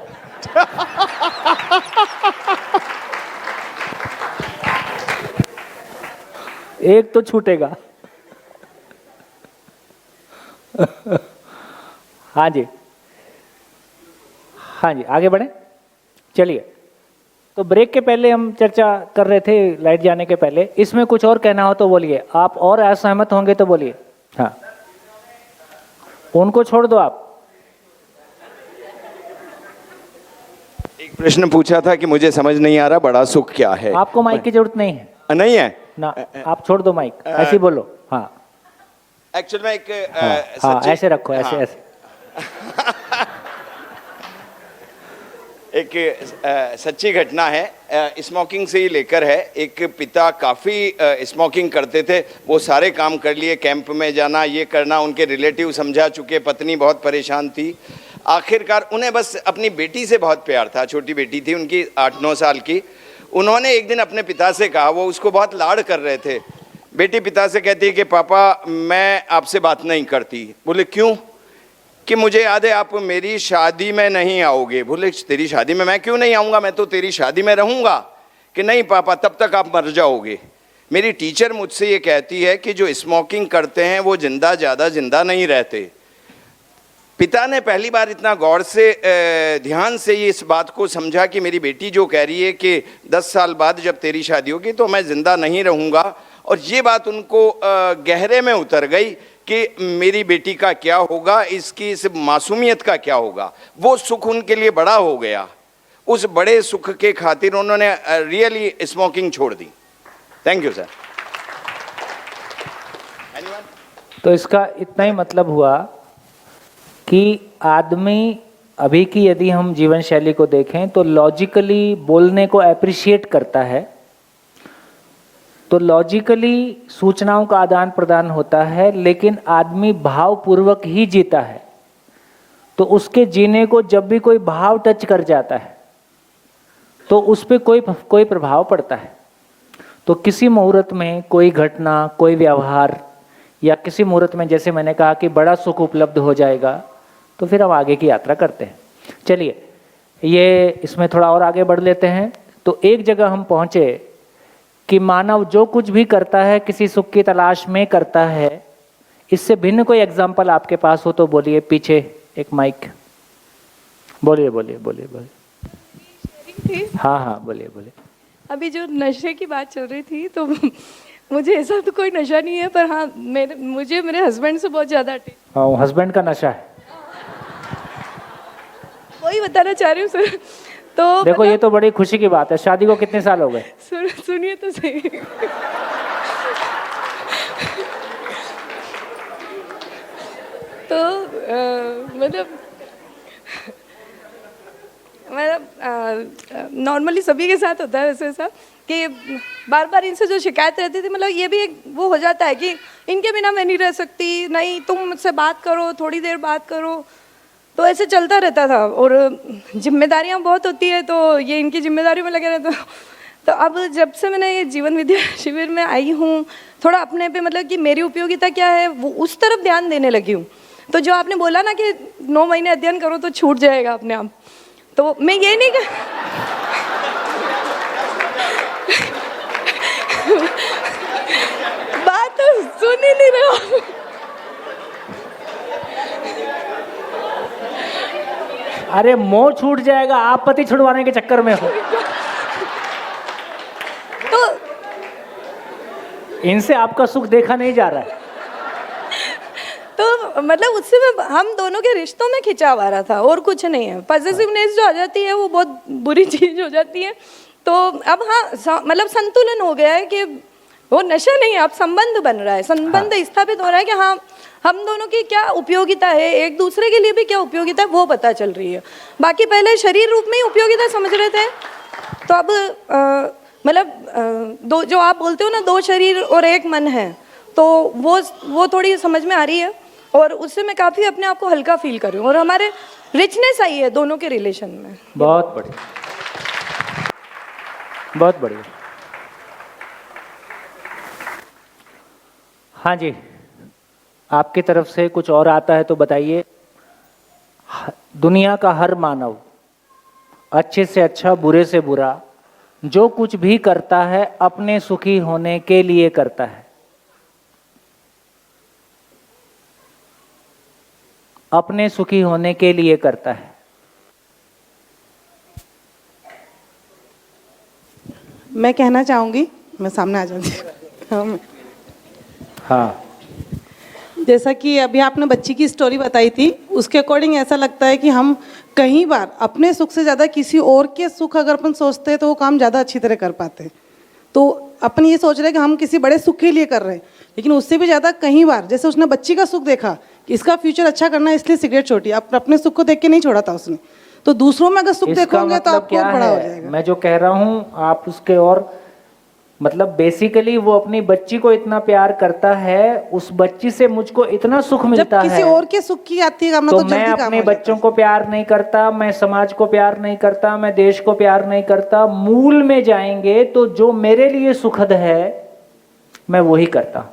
एक तो छूटेगा। हाँ जी, हाँ जी, आगे बढ़े। चलिए, तो ब्रेक के पहले हम चर्चा कर रहे थे, लाइट जाने के पहले, इसमें कुछ और कहना हो तो बोलिए। आप और असहमत होंगे तो बोलिए। हाँ, उनको छोड़ दो आप। एक प्रश्न पूछा था कि मुझे समझ नहीं आ रहा बड़ा सुख क्या है। आपको माइक की जरूरत नहीं है। नहीं है ना, आप छोड़ दो माइक, ऐसे बोलो। हाँ, एक्चुअल में एक हाँ, ऐसे रखो, ऐसे ऐसे। एक सच्ची घटना है, स्मोकिंग से ही लेकर है। एक पिता काफ़ी स्मोकिंग करते थे, वो सारे काम कर लिए, कैंप में जाना, ये करना, उनके रिलेटिव समझा चुके, पत्नी बहुत परेशान थी। आखिरकार उन्हें बस अपनी बेटी से बहुत प्यार था, छोटी बेटी थी उनकी 8-9 साल की। उन्होंने एक दिन अपने पिता से कहा, वो उसको बहुत लाड़ कर रहे थे। बेटी पिता से कहती है कि पापा मैं आपसे बात नहीं करती। बोले क्यों? कि मुझे याद है आप मेरी शादी में नहीं आओगे। बोले तेरी शादी में मैं क्यों नहीं आऊँगा, मैं तो तेरी शादी में रहूँगा। कि नहीं पापा, तब तक आप मर जाओगे। मेरी टीचर मुझसे ये कहती है कि जो स्मोकिंग करते हैं वो ज़्यादा जिंदा नहीं रहते। पिता ने पहली बार इतना गौर से ध्यान से ये इस बात को समझा कि मेरी बेटी जो कह रही है कि 10 साल बाद जब तेरी शादी होगी तो मैं जिंदा नहीं रहूँगा, और ये बात उनको गहरे में उतर गई कि मेरी बेटी का क्या होगा, इसकी इस मासूमियत का क्या होगा। वो सुख उनके लिए बड़ा हो गया। उस बड़े सुख के खातिर उन्होंने रियली स्मोकिंग छोड़ दी। Thank you sir. तो इसका इतना ही मतलब हुआ कि आदमी अभी की यदि हम जीवन शैली को देखें तो लॉजिकली बोलने को अप्रिशिएट करता है, तो लॉजिकली सूचनाओं का आदान प्रदान होता है, लेकिन आदमी भावपूर्वक ही जीता है। तो उसके जीने को जब भी कोई भाव टच कर जाता है तो उस पर कोई प्रभाव पड़ता है। तो किसी मुहूर्त में कोई घटना, कोई व्यवहार, या किसी मुहूर्त में जैसे मैंने कहा कि बड़ा सुख उपलब्ध हो जाएगा, तो फिर हम आगे की यात्रा करते हैं। चलिए ये इसमें थोड़ा और आगे बढ़ लेते हैं। तो एक जगह हम पहुंचे कि मानव जो कुछ भी करता है किसी सुख की तलाश में करता है। इससे भिन्न कोई एग्जाम्पल आपके पास हो तो बोलिए। पीछे एक माइक, बोलिए बोलिए बोलिए बोलिए। हाँ हाँ बोलिए बोलिए। अभी जो नशे की बात चल रही थी, तो मुझे ऐसा तो कोई नशा नहीं है, पर हाँ मुझे मेरे हस्बैंड से बहुत ज़्यादा हस्बैंड का नशा है, वही बताना चाह रही हूँ सर। तो देखो ये तो बड़ी खुशी की बात है। शादी को कितने साल हो गए? सुनिए तो सही। तो नॉर्मली सभी के साथ होता है वैसे सब कि बार बार इनसे जो शिकायत रहती थी, मतलब ये भी एक वो हो जाता है कि इनके बिना मैं नहीं रह सकती, नहीं तुम मुझसे बात करो, थोड़ी देर बात करो, तो ऐसे चलता रहता था। और जिम्मेदारियां बहुत होती है तो ये इनकी जिम्मेदारी में लगे रहते। तो अब जब से मैंने ये जीवन विद्या शिविर में आई हूँ, थोड़ा अपने पे मतलब कि मेरी उपयोगिता क्या है वो उस तरफ ध्यान देने लगी हूँ। तो जो आपने बोला ना कि 9 महीने अध्ययन करो तो छूट जाएगा अपने आप, तो मैं ये नहीं बात तो सुन ही नहीं रहा। अरे मोह छूट जाएगा, आप पति छुड़वाने के चक्कर में हो। तो इनसे आपका सुख देखा नहीं जा रहा है। तो मतलब उससे हम दोनों के रिश्तों में खिंचाव आ रहा था और कुछ नहीं है। पॉजिटिवनेस जो आ जाती है वो बहुत बुरी चीज हो जाती है। तो अब हाँ मतलब संतुलन हो गया है कि वो नशा नहीं है, अब संबंध बन रहा है, संबंध स्थापित हो रहा है कि हाँ हम दोनों की क्या उपयोगिता है, एक दूसरे के लिए भी क्या उपयोगिता है वो पता चल रही है। बाकी पहले शरीर रूप में ही उपयोगिता समझ रहे थे, तो अब मतलब दो जो आप बोलते हो ना 2 शरीर और 1 मन है, तो वो थोड़ी समझ में आ रही है और उससे मैं काफ़ी अपने आप को हल्का फील कर रही हूँ और हमारे रिचनेस आई है दोनों के रिलेशन में। बहुत बढ़िया, बहुत बढ़िया। हाँ जी, आपकी तरफ से कुछ और आता है तो बताइए। दुनिया का हर मानव अच्छे से अच्छा, बुरे से बुरा जो कुछ भी करता है अपने सुखी होने के लिए करता है, अपने सुखी होने के लिए करता है। मैं कहना चाहूँगी, मैं सामने आ जाऊँगी। हाँ, जैसा कि अभी आपने बच्ची की स्टोरी बताई थी, उसके अकॉर्डिंग ऐसा लगता है कि हम कई बार अपने सुख से ज़्यादा किसी और के सुख अगर अपन सोचते हैं तो वो काम ज़्यादा अच्छी तरह कर पाते हैं। तो अपन ये सोच रहे हैं कि हम किसी बड़े सुख के लिए कर रहे हैं, लेकिन उससे भी ज़्यादा कई बार जैसे उसने बच्ची का सुख देखा कि इसका फ्यूचर अच्छा करना है इसलिए सिगरेट छोड़ी, अपने सुख को देख के नहीं छोड़ा था उसने, तो दूसरों में अगर सुख देखोगे तो आपको और बड़ा हो जाएगा। मैं जो कह रहा हूँ आप उसके और मतलब बेसिकली वो अपनी बच्ची को इतना प्यार करता है, उस बच्ची से मुझको इतना सुख मिलता है। किसी और के सुख की आती है तो मैं अपने बच्चों को प्यार नहीं करता, मैं समाज को प्यार नहीं करता, मैं देश को प्यार नहीं करता। मूल में जाएंगे तो जो मेरे लिए सुखद है मैं वही करता।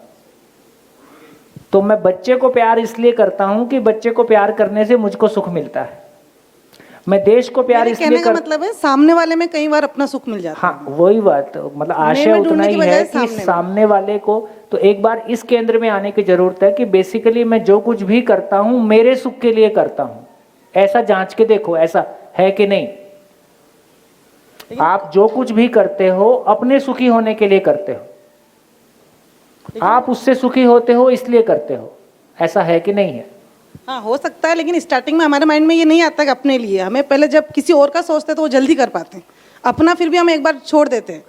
तो मैं बच्चे को प्यार इसलिए करता हूं कि बच्चे को प्यार करने से मुझको सुख मिलता है। मैं देश को प्यार मेरे इसलिए कहने का कर मतलब है सामने वाले में कई बार अपना सुख मिल जाता है। हाँ वही बात, मतलब आशय में उतना ढूंढने ही की है बजाय कि सामने में। सामने वाले को तो एक बार इस केंद्र में आने की जरूरत है कि बेसिकली मैं जो कुछ भी करता हूं मेरे सुख के लिए करता हूं। ऐसा जांच के देखो ऐसा है कि नहीं। आप जो कुछ भी करते हो अपने सुखी होने के लिए करते हो, आप उससे सुखी होते हो इसलिए करते हो, ऐसा है कि नहीं है। हाँ हो सकता है, लेकिन स्टार्टिंग में हमारे माइंड में ये नहीं आता कि अपने लिए, हमें पहले जब किसी और का सोचते हैं तो वो जल्दी कर पाते हैं, अपना फिर भी हम एक बार छोड़ देते हैं,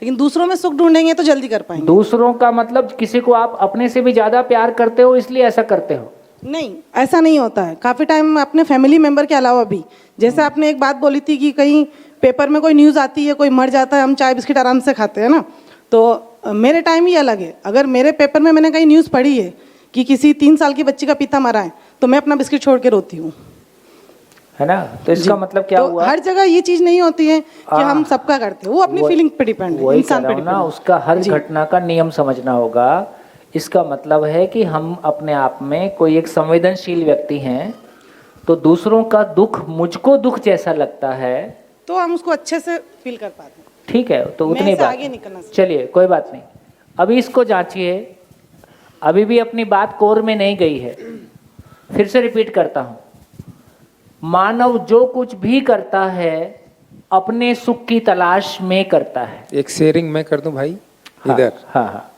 लेकिन दूसरों में सुख ढूंढेंगे तो जल्दी कर पाएंगे। दूसरों का मतलब किसी को आप अपने से भी ज्यादा प्यार करते हो इसलिए ऐसा करते हो। नहीं ऐसा नहीं होता है। काफ़ी टाइम अपने फैमिली मेंबर के अलावा भी, जैसे आपने एक बात बोली थी कि कहीं पेपर में कोई न्यूज़ आती है कोई मर जाता है, हम चाय बिस्किट आराम से खाते हैं ना, तो मेरे टाइम ही अलग है। अगर मेरे पेपर में मैंने कहीं न्यूज़ पढ़ी है कि किसी 3 साल की बच्ची का पिता मरा है तो मैं अपना बिस्किट छोड़ के रोती हूँ, है ना। तो इसका मतलब क्या तो हुआ, हर जगह ये चीज़ नहीं होती है कि हम सबका करते हैं, वो अपनी फीलिंग पे डिपेंड है, वही इंसान कह पे रहा हूं ना, डिपेंड। उसका हर घटना का नियम समझना होगा। इसका मतलब है कि हम अपने आप में कोई एक संवेदनशील व्यक्ति हैं, तो दूसरों का दुख मुझको दुख जैसा लगता है तो हम उसको अच्छे से फील कर पाते हैं। ठीक है, तो मैं उतनी इससे बात आगे नहीं करना चाहिए। चलिए कोई बात नहीं। अभी इसको जांचिए, अभी भी अपनी बात कोर में नहीं गई है। फिर से रिपीट करता हूं, मानव जो कुछ भी करता है अपने सुख की तलाश में करता है। एक शेयरिंग मैं कर दूं भाई। हाँ, इधर हाँ हाँ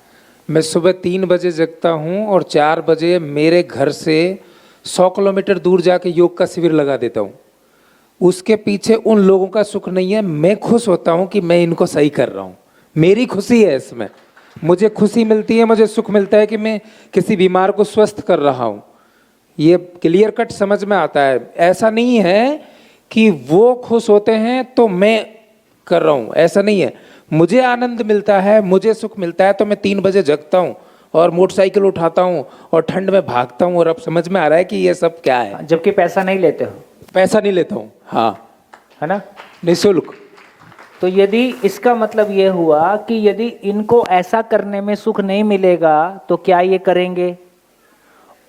मैं सुबह 3 बजे जगता हूं और 4 बजे मेरे घर से 100 किलोमीटर दूर जाके योग का शिविर लगा देता हूं। उसके पीछे उन लोगों का सुख नहीं है, मैं खुश होता हूं कि मैं इनको सही कर रहा हूं, मेरी खुशी है इसमें, मुझे खुशी मिलती है, मुझे सुख मिलता है कि मैं किसी बीमार को स्वस्थ कर रहा हूं। ये क्लियर कट समझ में आता है। ऐसा नहीं है कि वो खुश होते हैं तो मैं कर रहा हूं, ऐसा नहीं है। मुझे आनंद मिलता है, मुझे सुख मिलता है तो मैं 3 बजे जगता हूं और मोटरसाइकिल उठाता हूं और ठंड में भागता हूं। और अब समझ में आ रहा है कि ये सब क्या है। जबकि पैसा नहीं लेते हो। पैसा नहीं लेता हूं, हाँ, है ना, निःशुल्क। तो यदि इसका मतलब ये हुआ कि यदि इनको ऐसा करने में सुख नहीं मिलेगा तो क्या ये करेंगे।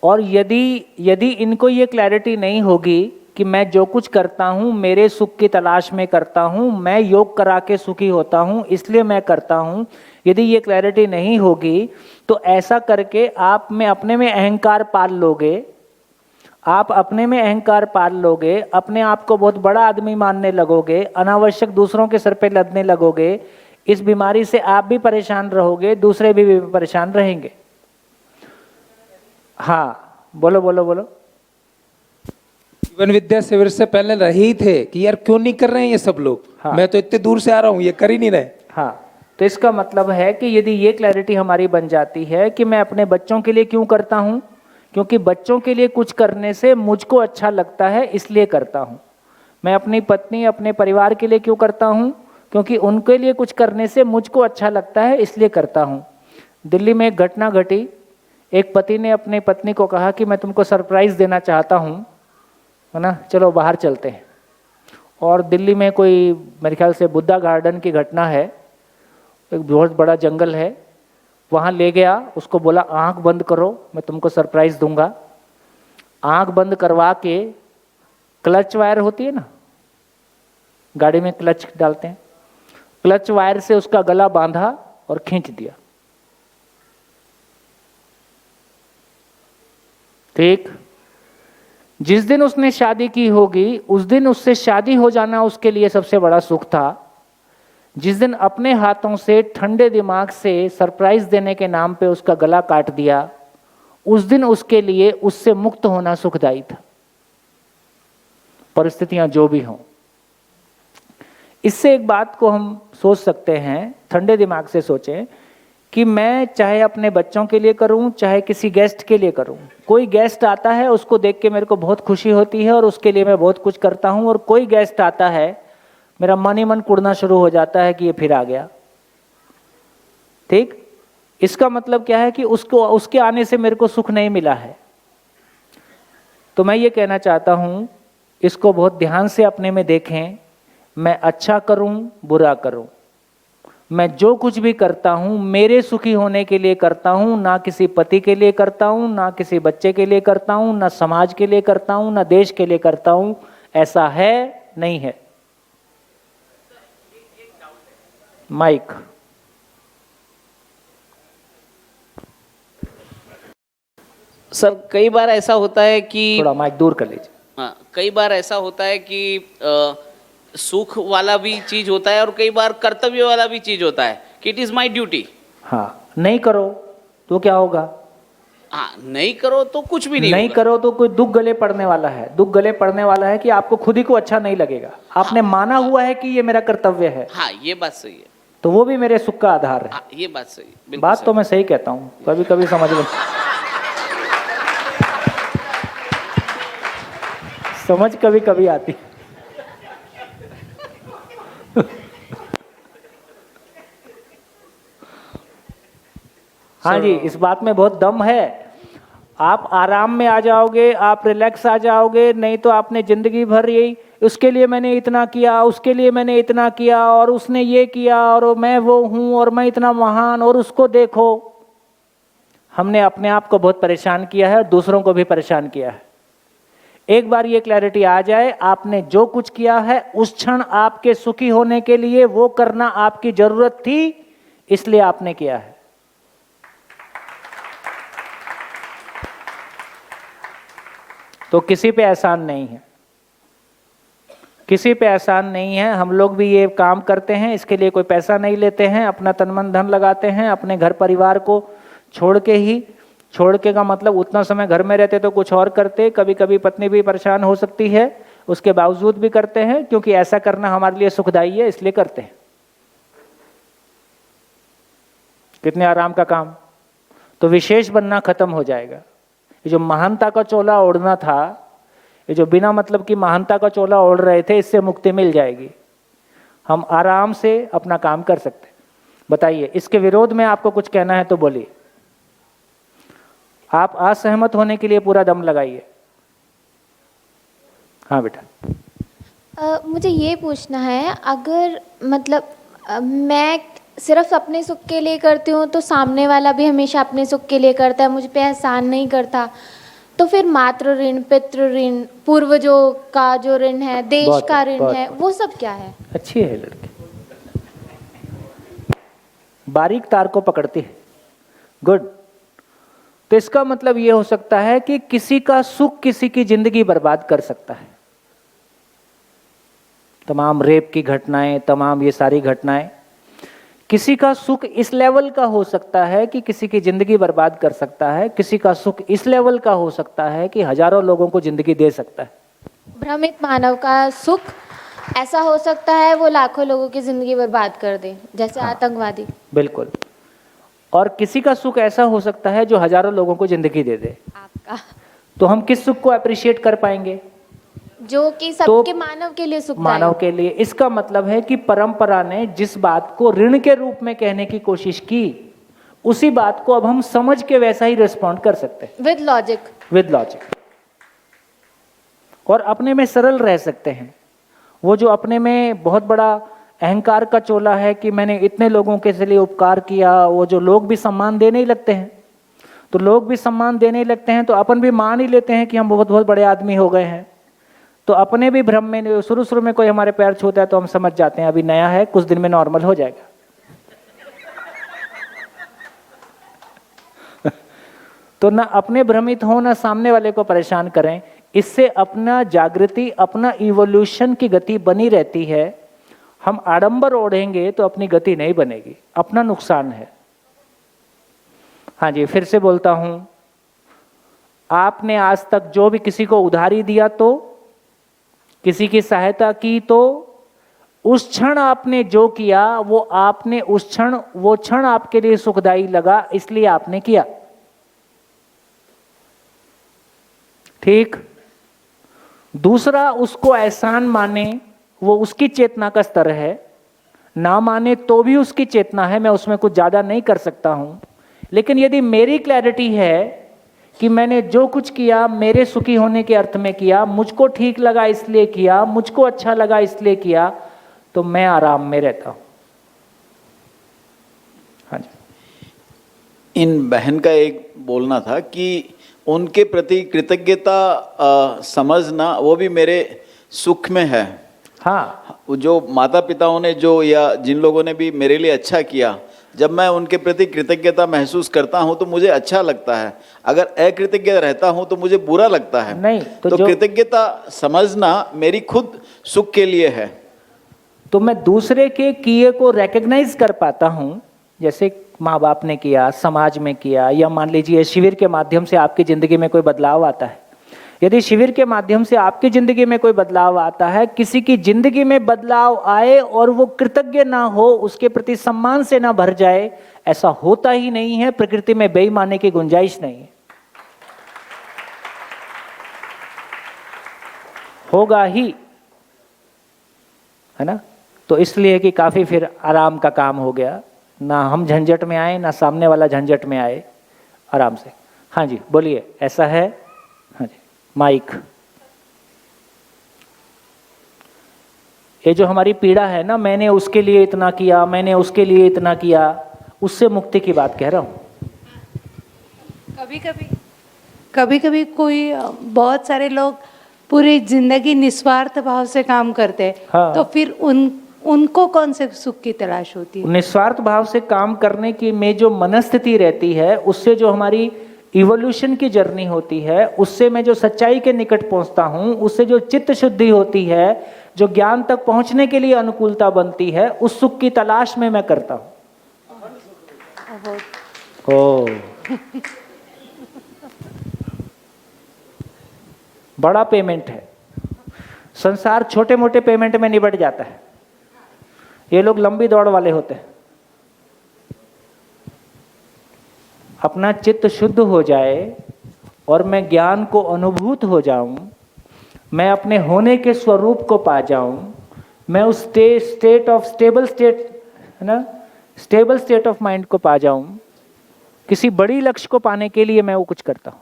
और यदि इनको ये क्लैरिटी नहीं होगी कि मैं जो कुछ करता हूँ मेरे सुख की तलाश में करता हूँ, मैं योग करा के सुखी होता हूँ इसलिए मैं करता हूँ, यदि ये क्लैरिटी नहीं होगी तो ऐसा करके आप में अपने में अहंकार पाल लोगे, आप अपने में अहंकार पाल लोगे, अपने आप को बहुत बड़ा आदमी मानने लगोगे, अनावश्यक दूसरों के सर पे लदने लगोगे। इस बीमारी से आप भी परेशान रहोगे, दूसरे भी परेशान रहेंगे। हाँ बोलो बोलो बोलो। जीवन विद्या शिविर से पहले रहे ही थे कि यार क्यों नहीं कर रहे हैं ये सब लोग। हाँ। मैं तो इतने दूर से आ रहा हूँ, ये कर ही नहीं रहे। हाँ, तो इसका मतलब है कि यदि ये क्लैरिटी हमारी बन जाती है कि मैं अपने बच्चों के लिए क्यों करता हूँ, क्योंकि बच्चों के लिए कुछ करने से मुझको अच्छा लगता है इसलिए करता हूँ। मैं अपनी पत्नी अपने परिवार के लिए क्यों करता हूँ, क्योंकि उनके लिए कुछ करने से मुझको अच्छा लगता है इसलिए करता हूँ। दिल्ली में एक घटना घटी, एक पति ने अपनी पत्नी को कहा कि मैं तुमको सरप्राइज देना चाहता हूँ, है ना, चलो बाहर चलते हैं। और दिल्ली में कोई मेरे ख्याल से बुद्धा गार्डन की घटना है, एक बहुत बड़ा जंगल है, वहाँ ले गया, उसको बोला आंख बंद करो मैं तुमको सरप्राइज दूंगा। आंख बंद करवा के क्लच वायर होती है ना, गाड़ी में क्लच डालते हैं, क्लच वायर से उसका गला बांधा और खींच दिया। ठीक, जिस दिन उसने शादी की होगी उस दिन उससे शादी हो जाना उसके लिए सबसे बड़ा सुख था। जिस दिन अपने हाथों से ठंडे दिमाग से सरप्राइज देने के नाम पे उसका गला काट दिया, उस दिन उसके लिए उससे मुक्त होना सुखदायी था, परिस्थितियां जो भी हों। इससे एक बात को हम सोच सकते हैं, ठंडे दिमाग से सोचें कि मैं चाहे अपने बच्चों के लिए करूं चाहे किसी गेस्ट के लिए करूं, कोई गेस्ट आता है उसको देख के मेरे को बहुत खुशी होती है और उसके लिए मैं बहुत कुछ करता हूं, और कोई गेस्ट आता है मेरा मन ही मन कुड़ना शुरू हो जाता है कि ये फिर आ गया। ठीक, इसका मतलब क्या है कि उसके आने से मेरे को सुख नहीं मिला है। तो मैं ये कहना चाहता हूं, इसको बहुत ध्यान से अपने में देखें। मैं अच्छा करूं बुरा करूं, मैं जो कुछ भी करता हूं मेरे सुखी होने के लिए करता हूं, ना किसी पति के लिए करता हूं, ना किसी बच्चे के लिए करता हूं, ना समाज के लिए करता हूं, ना देश के लिए करता हूं। ऐसा है नहीं है? माइक। सर कई बार ऐसा होता है कि थोड़ा माइक दूर कर लीजिए। हाँ, कई बार ऐसा होता है कि सुख वाला भी चीज होता है और कई बार कर्तव्य वाला भी चीज होता है कि इट इज माई ड्यूटी। हाँ, नहीं करो तो क्या होगा? हाँ, नहीं करो तो कुछ भी नहीं नहीं होगा। करो तो कोई दुख गले पड़ने वाला है। दुख गले पड़ने वाला है कि आपको खुद ही को अच्छा नहीं लगेगा। आपने माना हुआ है कि ये मेरा कर्तव्य है, हाँ ये बात सही है। तो वो भी मेरे सुख का आधार है। हाँ, ये बात सही है, बिल्कुल बात सही। तो मैं सही कहता हूँ, कभी कभी समझ में समझ कभी कभी आती। हाँ जी, इस बात में बहुत दम है। आप आराम में आ जाओगे, आप रिलैक्स आ जाओगे, नहीं तो आपने जिंदगी भर यही उसके लिए मैंने इतना किया, उसके लिए मैंने इतना किया, और उसने ये किया, और मैं वो हूँ, और मैं इतना महान, और उसको देखो। हमने अपने आप को बहुत परेशान किया है और दूसरों को भी परेशान किया है। एक बार ये क्लैरिटी आ जाए, आपने जो कुछ किया है उस क्षण आपके सुखी होने के लिए वो करना आपकी जरूरत थी, इसलिए आपने किया है। तो किसी पे एहसान नहीं है, किसी पे एहसान नहीं है। हम लोग भी ये काम करते हैं, इसके लिए कोई पैसा नहीं लेते हैं, अपना तन मन धन लगाते हैं, अपने घर परिवार को छोड़ के ही। छोड़ के का मतलब उतना समय घर में रहते तो कुछ और करते, कभी कभी पत्नी भी परेशान हो सकती है, उसके बावजूद भी करते हैं, क्योंकि ऐसा करना हमारे लिए सुखदायी है, इसलिए करते हैं। कितने आराम का काम। तो विशेष बनना खत्म हो जाएगा। ये जो महानता का चोला ओढ़ना था, ये जो बिना मतलब की महानता का चोला ओढ़ रहे थे, इससे मुक्ति मिल जाएगी। हम आराम से अपना काम कर सकते हैं। बताइए, इसके विरोध में आपको कुछ कहना है तो बोलिए। आप असहमत होने के लिए पूरा दम लगाइए। हाँ बेटा। मुझे ये पूछना है, अगर मतलब मैं सिर्फ अपने सुख के लिए करती हूँ तो सामने वाला भी हमेशा अपने सुख के लिए करता है, मुझ पे एहसान नहीं करता, तो फिर मातृ ऋण, पितृ ऋण, पूर्वजों का जो ऋण है, देश का ऋण है, वो सब क्या है? अच्छी है लड़की, बारीक तार को पकड़ती है। गुड। तो इसका मतलब ये हो सकता है कि किसी का सुख किसी की जिंदगी बर्बाद कर सकता है। तमाम रेप की घटनाएं, तमाम ये सारी घटनाएं, किसी का सुख इस लेवल का हो सकता है कि किसी की जिंदगी बर्बाद कर सकता है। किसी का सुख इस लेवल का हो सकता है कि हजारों लोगों को जिंदगी दे सकता है। भ्रमित मानव का सुख ऐसा हो सकता है वो लाखों लोगों की जिंदगी बर्बाद कर दे, जैसे आतंकवादी। बिल्कुल। और किसी का सुख ऐसा हो सकता है जो हजारों लोगों को जिंदगी दे दे। आपका तो हम किस सुख को अप्रिशिएट कर पाएंगे? जो कि सबके मानव के लिए सुख मानव के लिए। इसका मतलब है कि परंपरा ने जिस बात को ऋण के रूप में कहने की कोशिश की, उसी बात को अब हम समझ के वैसा ही रिस्पॉन्ड कर सकते हैं, विद लॉजिक। With logic. और अपने में सरल रह सकते हैं। वो जो अपने में बहुत बड़ा अहंकार का चोला है कि मैंने इतने लोगों के लिए उपकार किया, वो जो लोग भी सम्मान देने ही लगते हैं, तो लोग भी सम्मान देने ही लगते हैं, तो अपन भी मान ही लेते हैं कि हम बहुत बहुत बड़े आदमी हो गए हैं। तो अपने भी भ्रम में, शुरू में कोई हमारे पैर छूता है तो हम समझ जाते हैं अभी नया है, कुछ दिन में नॉर्मल हो जाएगा। तो ना अपने भ्रमित हो, ना सामने वाले को परेशान करें। इससे अपना जागृति, अपना इवोल्यूशन की गति बनी रहती है। हम आडंबर ओढ़ेंगे तो अपनी गति नहीं बनेगी, अपना नुकसान है। हाँ जी, फिर से बोलता हूं, आपने आज तक जो भी किसी को उधारी दिया, तो किसी की सहायता की, तो उस क्षण आपने जो किया वो आपने उस क्षण, वो क्षण आपके लिए सुखदायी लगा, इसलिए आपने किया। ठीक। दूसरा, उसको एहसान माने, वो उसकी चेतना का स्तर है। ना माने तो भी उसकी चेतना है, मैं उसमें कुछ ज्यादा नहीं कर सकता हूं। लेकिन यदि मेरी क्लैरिटी है कि मैंने जो कुछ किया मेरे सुखी होने के अर्थ में किया, मुझको ठीक लगा इसलिए किया, मुझको अच्छा लगा इसलिए किया, तो मैं आराम में रहता हूं। हाँ जी। इन बहन का एक बोलना था कि उनके प्रति कृतज्ञता समझना, वो भी मेरे सुख में है। हाँ, वो जो माता पिताओं ने जो या जिन लोगों ने भी मेरे लिए अच्छा किया, जब मैं उनके प्रति कृतज्ञता महसूस करता हूं तो मुझे अच्छा लगता है। अगर अकृतज्ञ रहता हूं तो मुझे बुरा लगता है। नहीं तो कृतज्ञता समझना मेरी खुद सुख के लिए है। तो मैं दूसरे के किए को रिकग्नाइज कर पाता हूं, जैसे माँ बाप ने किया, समाज में किया, या मान लीजिए शिविर के माध्यम से आपकी जिंदगी में कोई बदलाव आता है। यदि शिविर के माध्यम से आपकी जिंदगी में कोई बदलाव आता है, किसी की जिंदगी में बदलाव आए और वो कृतज्ञ ना हो, उसके प्रति सम्मान से ना भर जाए, ऐसा होता ही नहीं है। प्रकृति में बेईमानी की गुंजाइश नहीं है, होगा ही, है ना। तो इसलिए कि काफी फिर आराम का काम हो गया, ना हम झंझट में आए ना सामने वाला झंझट में आए, आराम से। हाँ जी बोलिए, ऐसा है। हाँ जी, माइक। ये जो हमारी पीड़ा है ना, मैंने उसके लिए इतना किया, मैंने उसके लिए इतना किया, उससे मुक्ति की बात कह रहा हूं। कभी कभी कोई बहुत सारे लोग पूरी जिंदगी निस्वार्थ भाव से काम करते हैं। हाँ। तो फिर उनको कौन से सुख की तलाश होती है? निस्वार्थ भाव से काम करने की में जो मनस्थिति रहती है, उससे जो हमारी इवोल्यूशन की जर्नी होती है, उससे मैं जो सच्चाई के निकट पहुंचता हूं, उससे जो चित्त शुद्धि होती है, जो ज्ञान तक पहुंचने के लिए अनुकूलता बनती है, उस सुख की तलाश में मैं करता हूं। ओ बड़ा पेमेंट है। संसार छोटे मोटे पेमेंट में निबट जाता है, ये लोग लंबी दौड़ वाले होते हैं। अपना चित्त शुद्ध हो जाए और मैं ज्ञान को अनुभूत हो जाऊं, मैं अपने होने के स्वरूप को पा जाऊं, मैं उस स्टेबल स्टेट ऑफ माइंड को पा जाऊं, किसी बड़ी लक्ष्य को पाने के लिए मैं वो कुछ करता हूं।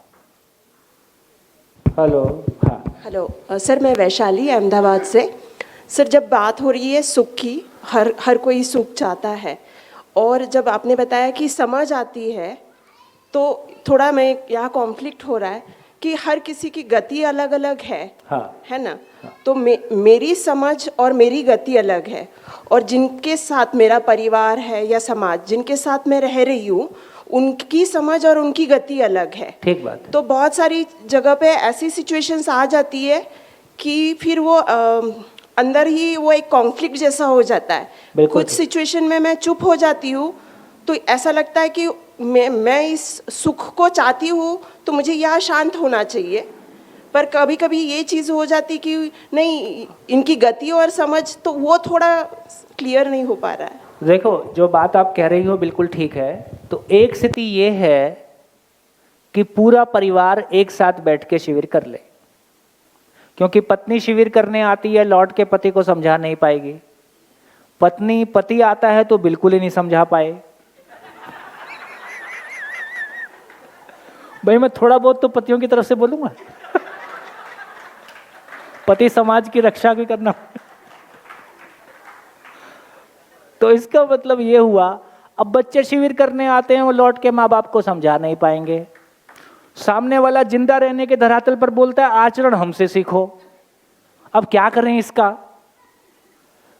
हेलो। हाँ हेलो सर, मैं वैशाली अहमदाबाद से। सर, जब बात हो रही है सुख की, हर कोई सुख चाहता है, और जब आपने बताया कि समझ आती है, तो थोड़ा मैं यहाँ कॉन्फ्लिक्ट हो रहा है कि हर किसी की गति अलग अलग है। हाँ। है ना। तो मेरी समझ और मेरी गति अलग है, और जिनके साथ मेरा परिवार है या समाज जिनके साथ मैं रह रही हूँ, उनकी समझ और उनकी गति अलग है। ठीक बात है। तो बहुत सारी जगह पे ऐसी सिचुएशंस आ जाती है कि फिर वो अंदर ही वो एक कॉन्फ्लिक्ट जैसा हो जाता है। कुछ सिचुएशन में मैं चुप हो जाती हूँ, तो ऐसा लगता है कि मैं इस सुख को चाहती हूँ, तो मुझे यहाँ शांत होना चाहिए। पर कभी कभी ये चीज़ हो जाती कि नहीं, इनकी गति और समझ, तो वो थोड़ा क्लियर नहीं हो पा रहा है। देखो, जो बात आप कह रही हो बिल्कुल ठीक है। तो एक स्थिति ये है कि पूरा परिवार एक साथ बैठ के शिविर कर ले, क्योंकि पत्नी शिविर करने आती है, लौट के पति को समझा नहीं पाएगी। पति आता है तो बिल्कुल ही नहीं समझा पाए। भाई मैं थोड़ा बहुत तो पतियों की तरफ से बोलूंगा। पति समाज की रक्षा भी करना। तो इसका मतलब ये हुआ, अब बच्चे शिविर करने आते हैं, वो लौट के माँ बाप को समझा नहीं पाएंगे। सामने वाला जिंदा रहने के धरातल पर बोलता है आचरण हमसे सीखो। अब क्या करें इसका?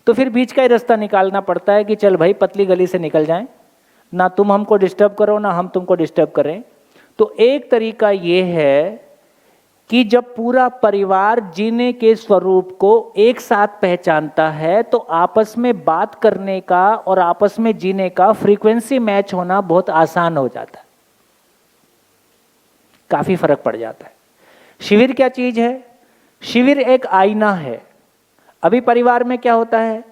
तो फिर बीच का ही रास्ता निकालना पड़ता है कि चल भाई पतली गली से निकल जाएं, ना तुम हमको डिस्टर्ब करो ना हम तुमको डिस्टर्ब करें। तो एक तरीका ये है कि जब पूरा परिवार जीने के स्वरूप को एक साथ पहचानता है, तो आपस में बात करने का और आपस में जीने का फ्रीक्वेंसी मैच होना बहुत आसान हो जाता है, काफी फर्क पड़ जाता है। शिविर क्या चीज है? शिविर एक आईना है। अभी परिवार में क्या होता है,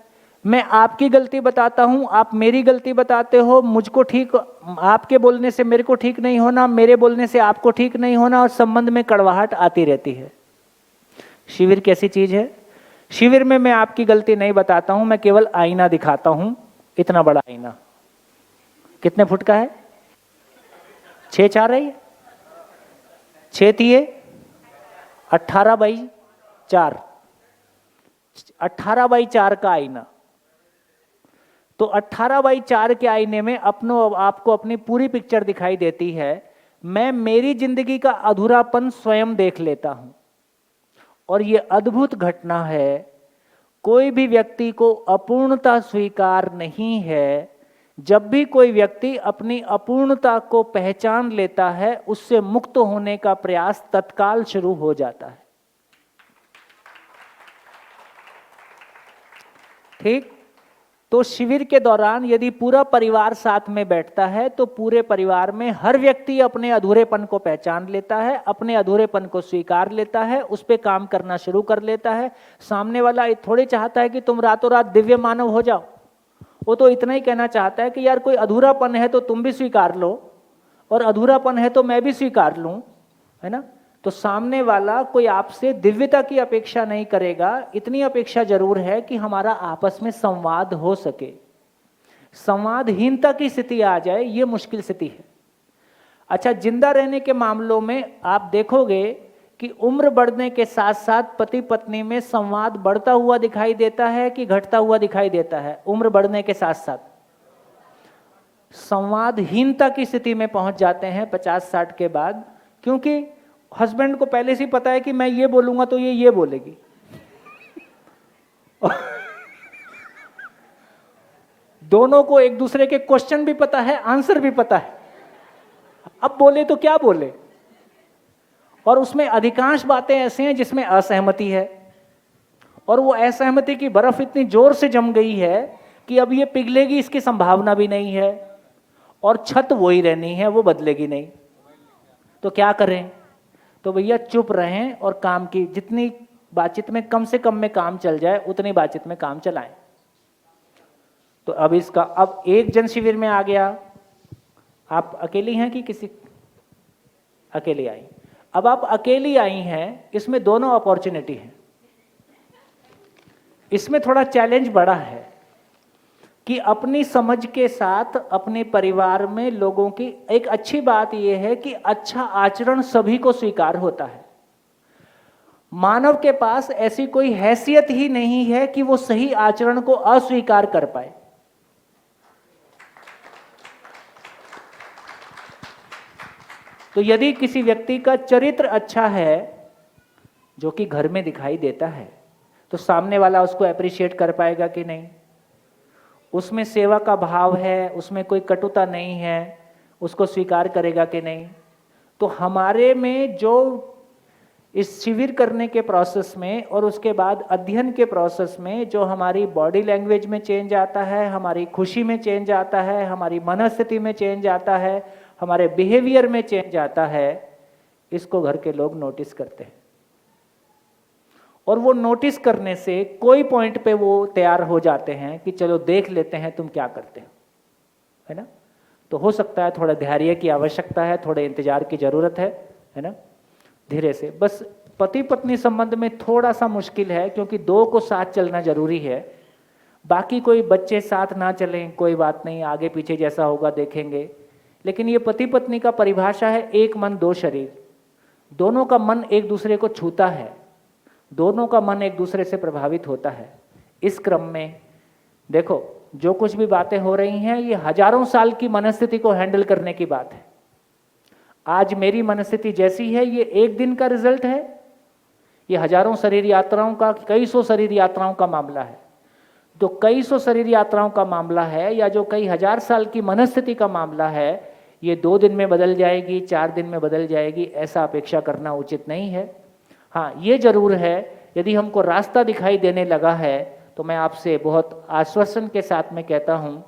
मैं आपकी गलती बताता हूं, आप मेरी गलती बताते हो, मुझको ठीक, आपके बोलने से मेरे को ठीक नहीं होना, मेरे बोलने से आपको ठीक नहीं होना, और संबंध में कड़वाहट आती रहती है। शिविर कैसी चीज है? शिविर में मैं आपकी गलती नहीं बताता हूं, मैं केवल आईना दिखाता हूं। इतना बड़ा आईना कितने फुट का है? 6 रही है, 6 थी 18x4, 18x4 का आईना। तो 18x4 के आईने में आपको अपनी पूरी पिक्चर दिखाई देती है। मैं मेरी जिंदगी का अधूरापन स्वयं देख लेता हूं, और ये अद्भुत घटना है, कोई भी व्यक्ति को अपूर्णता स्वीकार नहीं है। जब भी कोई व्यक्ति अपनी अपूर्णता को पहचान लेता है, उससे मुक्त होने का प्रयास तत्काल शुरू हो जाता है। ठीक? तो शिविर के दौरान यदि पूरा परिवार साथ में बैठता है तो पूरे परिवार में हर व्यक्ति अपने अधूरेपन को पहचान लेता है, अपने अधूरेपन को स्वीकार लेता है, उस पर काम करना शुरू कर लेता है। सामने वाला थोड़ी चाहता है कि तुम रातों रात दिव्य मानव हो जाओ, वो तो इतना ही कहना चाहता है कि यार कोई अधूरापन है तो तुम भी स्वीकार लो और अधूरापन है तो मैं भी स्वीकार लूं, है ना। तो सामने वाला कोई आपसे दिव्यता की अपेक्षा नहीं करेगा, इतनी अपेक्षा जरूर है कि हमारा आपस में संवाद हो सके। संवादहीनता की स्थिति आ जाए, ये मुश्किल स्थिति है। अच्छा, जिंदा रहने के मामलों में आप देखोगे कि उम्र बढ़ने के साथ साथ पति पत्नी में संवाद बढ़ता हुआ दिखाई देता है कि घटता हुआ दिखाई देता है। उम्र बढ़ने के साथ साथ संवादहीनता की स्थिति में पहुंच जाते हैं 50-60 के बाद, क्योंकि हस्बैंड को पहले से ही पता है कि मैं ये बोलूंगा तो ये बोलेगी। दोनों को एक दूसरे के क्वेश्चन भी पता है, आंसर भी पता है, अब बोले तो क्या बोले। और उसमें अधिकांश बातें ऐसे हैं जिसमें असहमति है, और वो असहमति की बर्फ इतनी जोर से जम गई है कि अब ये पिघलेगी इसकी संभावना भी नहीं है, और छत वही रहनी है, वो बदलेगी नहीं। तो क्या करें? तो भैया चुप रहें और काम की जितनी बातचीत में कम से कम में काम चल जाए उतनी बातचीत में काम चलाएं। तो अब इसका अब एक जन शिविर में आ गया। आप अकेली हैं कि किसी? अकेली आई। अब आप अकेली आई हैं, इसमें दोनों अपॉर्चुनिटी हैं। इसमें थोड़ा चैलेंज बड़ा है कि अपनी समझ के साथ अपने परिवार में लोगों की एक अच्छी बात यह है कि अच्छा आचरण सभी को स्वीकार होता है। मानव के पास ऐसी कोई हैसियत ही नहीं है कि वो सही आचरण को अस्वीकार कर पाए। तो यदि किसी व्यक्ति का चरित्र अच्छा है जो कि घर में दिखाई देता है, तो सामने वाला उसको अप्रिशिएट कर पाएगा कि नहीं? उसमें सेवा का भाव है, उसमें कोई कटुता नहीं है, उसको स्वीकार करेगा कि नहीं? तो हमारे में जो इस शिविर करने के प्रोसेस में और उसके बाद अध्ययन के प्रोसेस में जो हमारी बॉडी लैंग्वेज में चेंज आता है, हमारी खुशी में चेंज आता है, हमारी मनस्थिति में चेंज आता है, हमारे बिहेवियर में चेंज आता है, इसको घर के लोग नोटिस करते हैं। और वो नोटिस करने से कोई पॉइंट पे वो तैयार हो जाते हैं कि चलो देख लेते हैं तुम क्या करते हो, है ना। तो हो सकता है थोड़ा धैर्य की आवश्यकता है, थोड़े इंतजार की जरूरत है ना। धीरे से, बस पति पत्नी संबंध में थोड़ा सा मुश्किल है क्योंकि दो को साथ चलना जरूरी है। बाकी कोई बच्चे साथ ना चलें कोई बात नहीं, आगे पीछे जैसा होगा देखेंगे। लेकिन ये पति पत्नी का परिभाषा है एक मन दो शरीर। दोनों का मन एक दूसरे को छूता है, दोनों का मन एक दूसरे से प्रभावित होता है। इस क्रम में देखो जो कुछ भी बातें हो रही हैं ये हजारों साल की मनस्थिति को हैंडल करने की बात है। आज मेरी मनस्थिति जैसी है ये एक दिन का रिजल्ट है, ये हजारों शरीर यात्राओं का, कई सौ शरीर यात्राओं का मामला है। जो कई सौ शरीर यात्राओं का मामला है या जो कई हजार साल की मनस्थिति का मामला है, ये 2 दिन में बदल जाएगी, 4 दिन में बदल जाएगी, ऐसा अपेक्षा करना उचित नहीं है। हाँ, ये जरूर है यदि हमको रास्ता दिखाई देने लगा है तो मैं आपसे बहुत आश्वासन के साथ में कहता हूँ,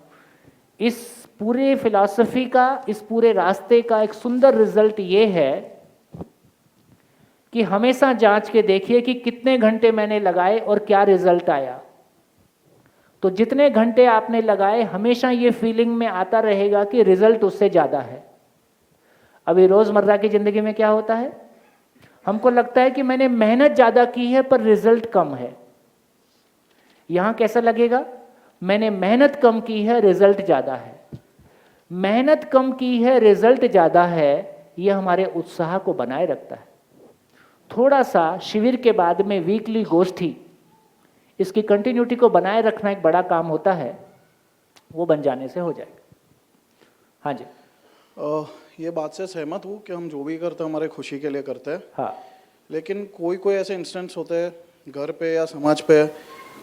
इस पूरे फिलॉसफी का, इस पूरे रास्ते का एक सुंदर रिजल्ट ये है कि हमेशा जांच के देखिए कि कितने घंटे मैंने लगाए और क्या रिजल्ट आया। तो जितने घंटे आपने लगाए हमेशा ये फीलिंग में आता रहेगा कि रिजल्ट उससे ज़्यादा है। अभी रोज़मर्रा की ज़िंदगी में क्या होता है, हमको लगता है कि मैंने मेहनत ज़्यादा की है पर रिजल्ट कम है। यहाँ कैसा लगेगा, मैंने मेहनत कम की है रिजल्ट ज़्यादा है। मेहनत कम की है रिजल्ट ज़्यादा है, ये हमारे उत्साह को बनाए रखता है। थोड़ा सा शिविर के बाद में वीकली गोष्ठी, इसकी कंटिन्यूटी को बनाए रखना एक बड़ा काम होता है, वो बन जाने से हो जाएगा। हाँ जी। ये बात से सहमत हूँ कि हम जो भी करते हैं हमारे खुशी के लिए करते हैं। हाँ। लेकिन कोई कोई ऐसे इंस्टेंस होते हैं घर पे या समाज पे,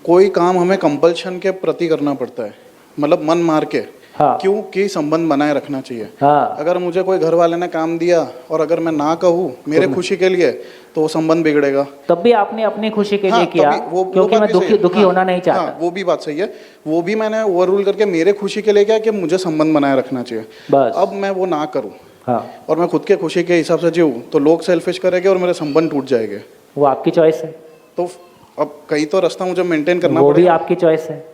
कोई काम हमें कंपल्शन के प्रति करना पड़ता है, मतलब मन मार के। हाँ। क्योंकि संबंध बनाए रखना चाहिए। हाँ। अगर मुझे कोई घर वाले ने काम दिया और अगर मैं ना कहूँ मेरे खुशी के लिए, तो वो संबंध बिगड़ेगा। तब भी आपने अपनी खुशी के लिए हाँ, किया, तभी वो क्योंकि बात मैं भी सही है। दुखी हाँ, होना नहीं चाहता। हाँ, वो भी बात सही है। वो भी मैंने ओवर रूल करके मेरे खुशी के लिए क्या कि मुझे संबंध बनाए रखना चाहिए। बस। अब मैं वो ना करूँ हाँ। और मैं खुद के खुशी के हिसाब से जीऊँ, तो लोग सेल्फिश करेंगे और मेरे संबंध टूट जाएंगे। वो आपकी चॉइस है। तो अब कहीं तो रास्ता मुझे मेंटेन करना वो भी पड़ेगा। आपकी चॉइस है।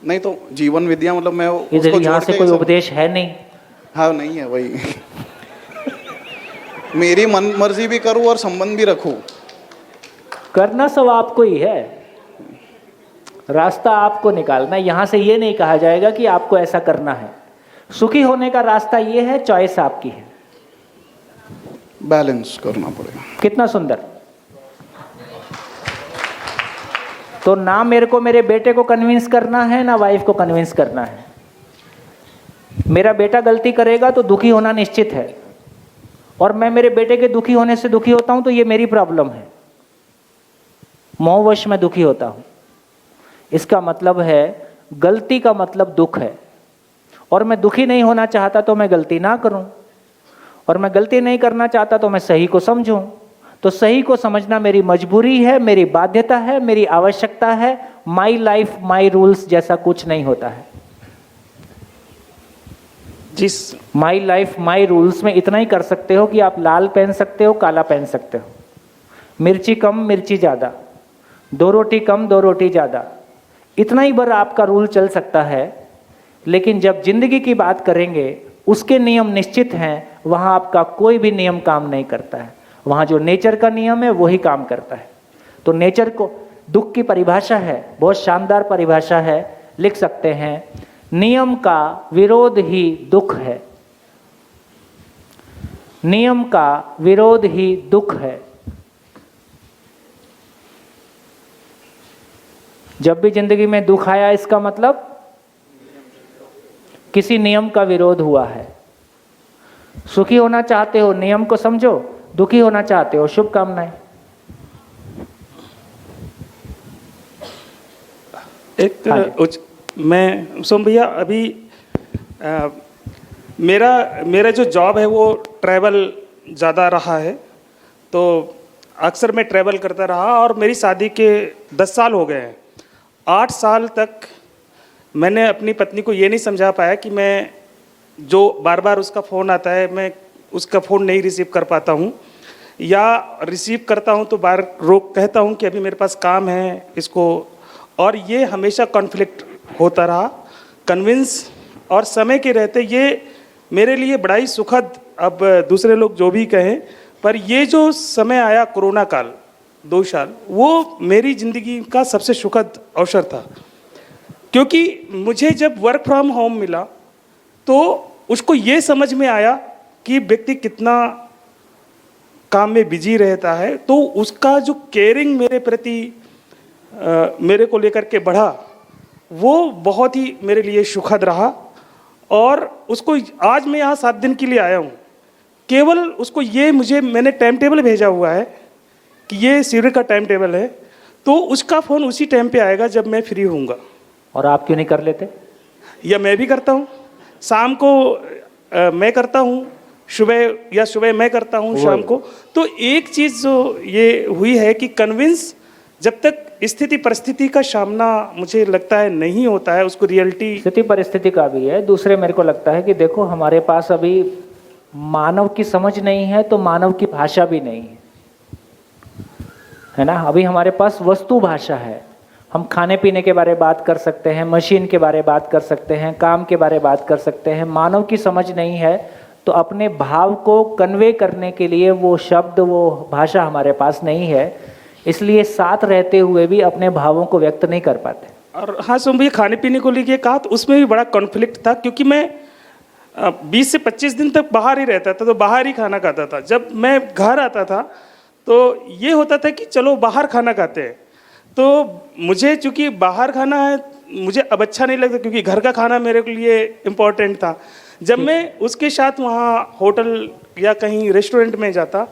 नहीं तो जीवन विद्या मतलब मैं इधर उसको यहाँ जोड़ से के कोई सब- उपदेश है नहीं। हाँ नहीं है वही। मेरी मन मर्जी भी करूँ और संबंध भी रखूँ। करना सब आपको ही है, रास्ता आपको निकालना। यहाँ से ये नहीं कहा जाएगा कि आपको ऐसा करना है। सुखी होने का रास्ता ये है, चॉइस आपकी है। बैलेंस करना पड़ेगा। कितना सुंदर। तो ना मेरे को मेरे बेटे को कन्विंस करना है, ना वाइफ को कन्विंस करना है। मेरा बेटा गलती करेगा तो दुखी होना निश्चित है, और मैं मेरे बेटे के दुखी होने से दुखी होता हूं तो ये मेरी प्रॉब्लम है। मोहवश में दुखी होता हूं। इसका मतलब है गलती का मतलब दुख है, और मैं दुखी नहीं होना चाहता तो मैं गलती ना करूं, और मैं गलती नहीं करना चाहता तो मैं सही को समझूं। तो सही को समझना मेरी मजबूरी है, मेरी बाध्यता है, मेरी आवश्यकता है। माई लाइफ माई रूल्स जैसा कुछ नहीं होता है। जिस माई लाइफ माई रूल्स में इतना ही कर सकते हो कि आप लाल पहन सकते हो, काला पहन सकते हो, मिर्ची कम मिर्ची ज़्यादा, 2 रोटी कम 2 रोटी ज़्यादा, इतना ही बार आपका रूल चल सकता है। लेकिन जब जिंदगी की बात करेंगे, उसके नियम निश्चित हैं। वहाँ आपका कोई भी नियम काम नहीं करता है। वहाँ जो नेचर का नियम है वही काम करता है। तो नेचर को दुख की परिभाषा है, बहुत शानदार परिभाषा है। लिख सकते हैं, नियम का विरोध ही दुख है। नियम का विरोध ही दुख है। जब भी जिंदगी में दुख आया, इसका मतलब किसी नियम का विरोध हुआ है। सुखी होना चाहते हो, नियम को समझो। दुखी होना चाहते हो, शुभकामनाएं। मैं सोम भैया अभी मेरा जो जॉब है वो ट्रैवल ज़्यादा रहा है, तो अक्सर मैं ट्रैवल करता रहा, और मेरी शादी के 10 साल हो गए हैं। 8 साल तक मैंने अपनी पत्नी को ये नहीं समझा पाया कि मैं जो बार बार उसका फ़ोन आता है, मैं उसका फ़ोन नहीं रिसीव कर पाता हूँ, या रिसीव करता हूँ तो बार रोक कहता हूँ कि अभी मेरे पास काम है इसको, और ये हमेशा कॉन्फ्लिक्ट होता रहा। कन्विंस और समय के रहते ये मेरे लिए बड़ा ही सुखद, अब दूसरे लोग जो भी कहें, पर ये जो समय आया कोरोना काल 2 साल, वो मेरी ज़िंदगी का सबसे सुखद अवसर था। क्योंकि मुझे जब वर्क फ्रॉम होम मिला तो उसको ये समझ में आया कि व्यक्ति कितना काम में बिजी रहता है, तो उसका जो केयरिंग मेरे प्रति मेरे को लेकर के बढ़ा, वो बहुत ही मेरे लिए सुखद रहा। और उसको आज मैं यहाँ 7 दिन के लिए आया हूँ, केवल उसको ये मैंने टाइम टेबल भेजा हुआ है कि ये शिविर का टाइम टेबल है, तो उसका फ़ोन उसी टाइम पे आएगा जब मैं फ्री होऊंगा। और आप क्यों नहीं कर लेते? या मैं भी करता हूँ, शाम को मैं करता हूँ, सुबह मैं करता हूँ, शाम को। तो एक चीज़ जो ये हुई है कि कन्विंस जब तक स्थिति परिस्थिति का सामना मुझे लगता है नहीं होता है, उसको रियलिटी स्थिति परिस्थिति का भी है। दूसरे मेरे को लगता है कि देखो, हमारे पास अभी मानव की समझ नहीं है तो मानव की भाषा भी नहीं है ना। अभी हमारे पास वस्तु भाषा है। हम खाने पीने के बारे में बात कर सकते हैं, मशीन के बारे में बात कर सकते हैं, काम के बारे में बात कर सकते हैं। मानव की समझ नहीं है तो अपने भाव को कन्वे करने के लिए वो शब्द, वो भाषा हमारे पास नहीं है। इसलिए साथ रहते हुए भी अपने भावों को व्यक्त नहीं कर पाते। और हाँ सोम भैया, खाने पीने को लेके कहा तो उसमें भी बड़ा कॉन्फ्लिक्ट था, क्योंकि मैं 20 से 25 दिन तक बाहर ही रहता था, तो बाहर ही खाना खाता था। जब मैं घर आता था तो ये होता था कि चलो बाहर खाना खाते हैं, तो मुझे चूँकि बाहर खाना है मुझे अब अच्छा नहीं लगता, क्योंकि घर का खाना मेरे लिए इम्पोर्टेंट था। जब मैं उसके साथ वहाँ होटल या कहीं रेस्टोरेंट में जाता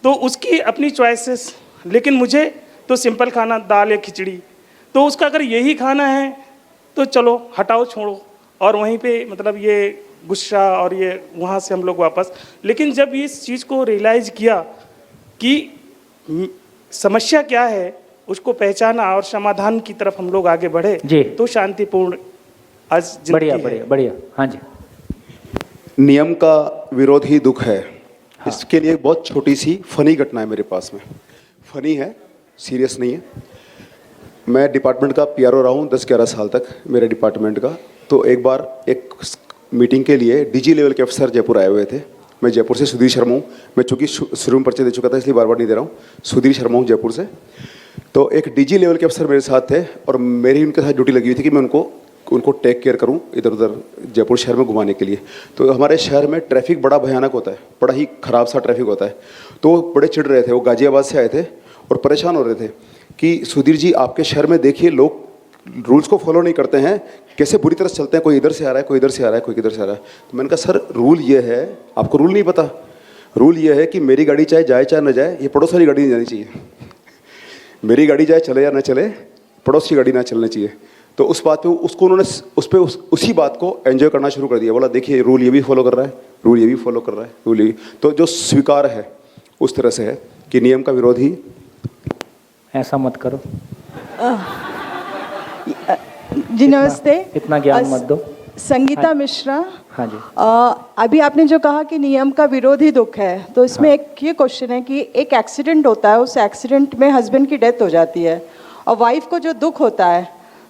तो उसकी अपनी चॉइसेस, लेकिन मुझे तो सिंपल खाना, दाल या खिचड़ी, तो उसका अगर यही खाना है तो चलो हटाओ छोड़ो, और वहीं पे मतलब ये गुस्सा और ये वहाँ से हम लोग वापस। लेकिन जब इस चीज़ को रियलाइज किया कि समस्या क्या है, उसको पहचाना और समाधान की तरफ हम लोग आगे बढ़े जी, तो शांतिपूर्ण आज जिंदगी बढ़िया है। बढ़िया बढ़िया। हाँ जी। नियम का विरोध ही दुख है। हाँ। इसके लिए बहुत छोटी सी फनी घटना है मेरे पास में। फनी है, सीरियस नहीं है। मैं डिपार्टमेंट का पीआरओ रहा हूँ 10-11 साल तक, मेरे डिपार्टमेंट का। तो एक बार एक मीटिंग के लिए डीजी लेवल के अफसर जयपुर आए हुए थे। मैं जयपुर से सुधीर शर्मा हूँ। मैं चूँकि शुरू में परिचय दे चुका था इसलिए बार बार नहीं दे रहा हूँ। सुधीर शर्मा हूँ जयपुर से। तो एक डीजी लेवल के अफसर मेरे साथ थे और मेरी उनके साथ ड्यूटी लगी हुई थी कि मैं उनको टेक केयर करूं इधर उधर जयपुर शहर में घुमाने के लिए। तो हमारे शहर में ट्रैफिक बड़ा भयानक होता है, बड़ा ही ख़राब सा ट्रैफिक होता है। तो वो बड़े चिढ़ रहे थे, वो गाजियाबाद से आए थे और परेशान हो रहे थे कि सुधीर जी आपके शहर में देखिए लोग रूल्स को फॉलो नहीं करते हैं, कैसे बुरी तरह से चलते हैं, कोई इधर से आ रहा है, कोई इधर से आ रहा है, कोई किधर से आ रहा है। तो मैंने कहा सर रूल ये है, आपको रूल नहीं पता? रूल ये है कि मेरी गाड़ी चाहे जाए चाहे न जाए, ये पड़ोस वाली गाड़ी नहीं जानी चाहिए। मेरी गाड़ी चाहे चले या न चले, पड़ोस की गाड़ी ना चलनी चाहिए। तो उस बात पे उसको उन्होंने उसी बात को एंजॉय करना शुरू कर दिया। बोला देखिए रूल ये भी फॉलो कर रहा है, रूल ये भी फॉलो कर रहा है, रूल ये भी। तो जो स्वीकार है उस तरह से है कि नियम का विरोध ही। ऐसा मत करो जी नमस्ते। इतना ज्ञान मत दो। संगीता मिश्रा। हाँ जी। अभी आपने जो कहा कि नियम का विरोध ही दुख है, तो इसमें एक ये क्वेश्चन है कि एक एक्सीडेंट होता है, उस एक्सीडेंट में हस्बैंड की डेथ हो जाती है और वाइफ को जो दुख होता है,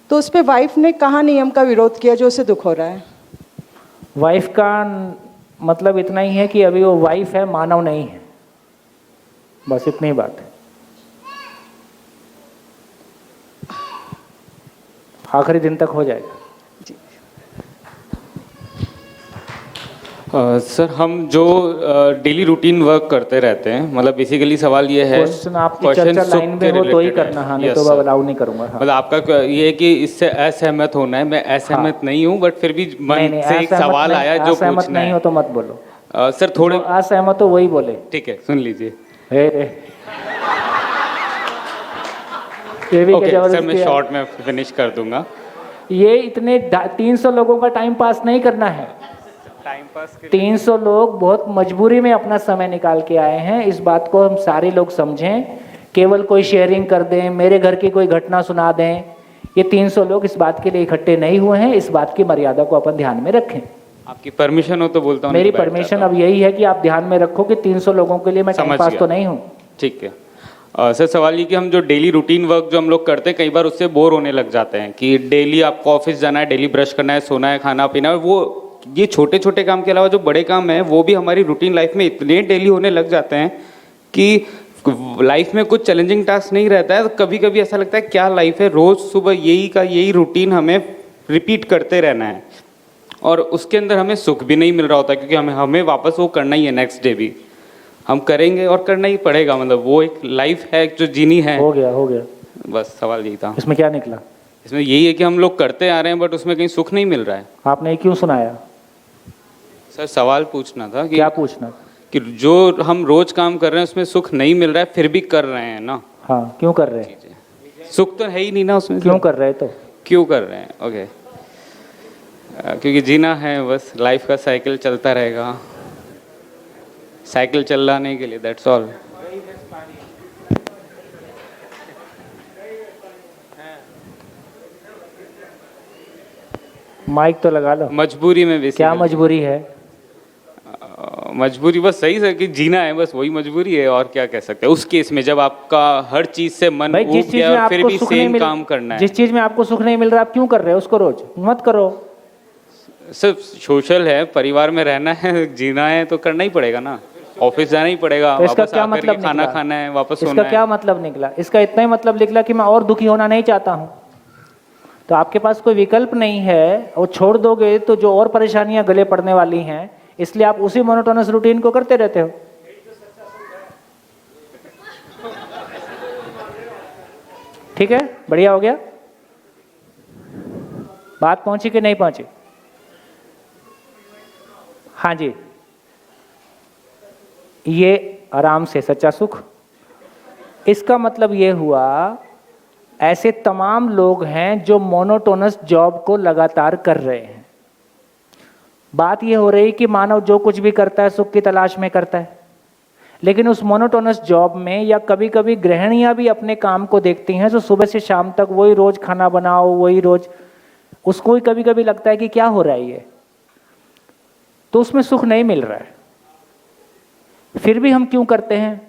तो उस पर वाइफ ने कहाँ नियम का विरोध किया जो उसे दुख हो रहा है? वाइफ का मतलब इतना ही है कि अभी वो वाइफ है, मानव नहीं है, बस इतनी ही बात है। आखिरी दिन तक हो जाएगा। सर हम जो डेली रूटीन वर्क करते रहते हैं, मतलब बेसिकली सवाल ये है, क्वेश्चन आपकी चर्चा लाइन में हो तो ही करना, हाँ नहीं तो अलाउ नहीं करूंगा। हाँ। मतलब आपका ये है कि इससे असहमत होना है, मैं असहमत नहीं हूँ, बट फिर भी मन से एक सवाल आया जो असहमत नहीं हो तो मत बोलो। सर थोड़े असहमत हो वही बोले। ठीक है, सुन लीजिए। सर मैं शॉर्ट में फिनिश कर दूंगा। ये इतने 300 लोगों का टाइम पास नहीं करना है। 300 लोग बहुत मजबूरी में अपना समय निकाल के आए हैं, इस बात को हम सारे लोग समझें। केवल कोई शेयरिंग कर दें, मेरे घर की कोई घटना सुना दें, ये 300 लोग इस बात के लिए इकट्ठे नहीं हुए हैं। इस बात की मर्यादा को अपन ध्यान में रखें। आपकी परमिशन हो तो बोलता हूँ। मेरी परमिशन अब यही है कि आप ध्यान में रखो कि 300 लोगों के लिए मैं टाइम पास तो नहीं हूँ। ठीक है। सर सवाल ये कि हम जो डेली रूटीन वर्क जो हम लोग करते हैं, कई बार उससे बोर होने लग जाते हैं कि डेली आपको ऑफिस जाना है, डेली ब्रश करना है, सोना है, खाना पीना है। वो ये छोटे छोटे काम के अलावा जो बड़े काम हैं वो भी हमारी रूटीन लाइफ में इतने डेली होने लग जाते हैं कि लाइफ में कुछ चैलेंजिंग टास्क नहीं रहता है। तो कभी कभी ऐसा लगता है क्या लाइफ है, रोज़ सुबह यही रूटीन हमें रिपीट करते रहना है और उसके अंदर हमें सुख भी नहीं मिल रहा होता, क्योंकि हमें वापस वो करना ही है, नेक्स्ट डे भी हम करेंगे और करना ही पड़ेगा। मतलब वो एक लाइफ है जो जीनी है। हो गया। बस सवाल यही था। इसमें क्या निकला? इसमें यही है कि हम लोग करते आ रहे हैं बट उसमें कहीं सुख नहीं मिल रहा है। आपने क्यों सुनाया? सर सवाल पूछना था कि क्या पूछना? कि जो हम रोज काम कर रहे हैं उसमें सुख नहीं मिल रहा है, फिर भी कर रहे हैं ना। हाँ, क्यों कर रहे हैं? सुख तो है ही नहीं ना उसमें। क्यों कर रहे हैं? तो क्यों कर रहे हैं? ओके, क्योंकि जीना है, बस लाइफ का साइकिल चलता रहेगा, साइकिल चलाने के लिए, दैट्स ऑल। माइक तो लगा लो। मजबूरी में क्या मजबूरी है? मजबूरी बस सही है कि जीना है, बस वही मजबूरी है, और क्या कह सकते हैं। उस केस में जब आपका हर चीज से मन ऊब गया और फिर भी सेम काम करना है। जिस चीज में आपको सुख नहीं मिल रहा आप क्यों कर रहे हो उसको? रोज मत करो। सिर्फ सोशल है, परिवार में रहना है, जीना है तो करना ही पड़ेगा ना। ऑफिस जाना ही पड़ेगा, तो इसका वापस क्या आकर मतलब खाना निकला? खाना है, वापस सोना इसका है। क्या मतलब निकला? इसका इतना ही मतलब निकला कि मैं और दुखी होना नहीं चाहता हूँ। तो आपके पास कोई विकल्प नहीं है, और छोड़ दोगे तो जो और परेशानियां गले पड़ने वाली हैं, इसलिए आप उसी मोनोटोनस रूटीन को करते रहते हो। ठीक है, बढ़िया हो गया। बात पहुंची कि नहीं पहुंची? हाँ जी, ये आराम से सच्चा सुख। इसका मतलब ये हुआ ऐसे तमाम लोग हैं जो मोनोटोनस जॉब को लगातार कर रहे हैं। बात ये हो रही कि मानव जो कुछ भी करता है सुख की तलाश में करता है, लेकिन उस मोनोटोनस जॉब में या कभी कभी गृहिणियां भी अपने काम को देखती हैं, तो सुबह से शाम तक वही रोज खाना बनाओ, वही रोज, उसको ही कभी कभी लगता है कि क्या हो रहा है ये, तो उसमें सुख नहीं मिल रहा है। फिर भी हम क्यों करते हैं?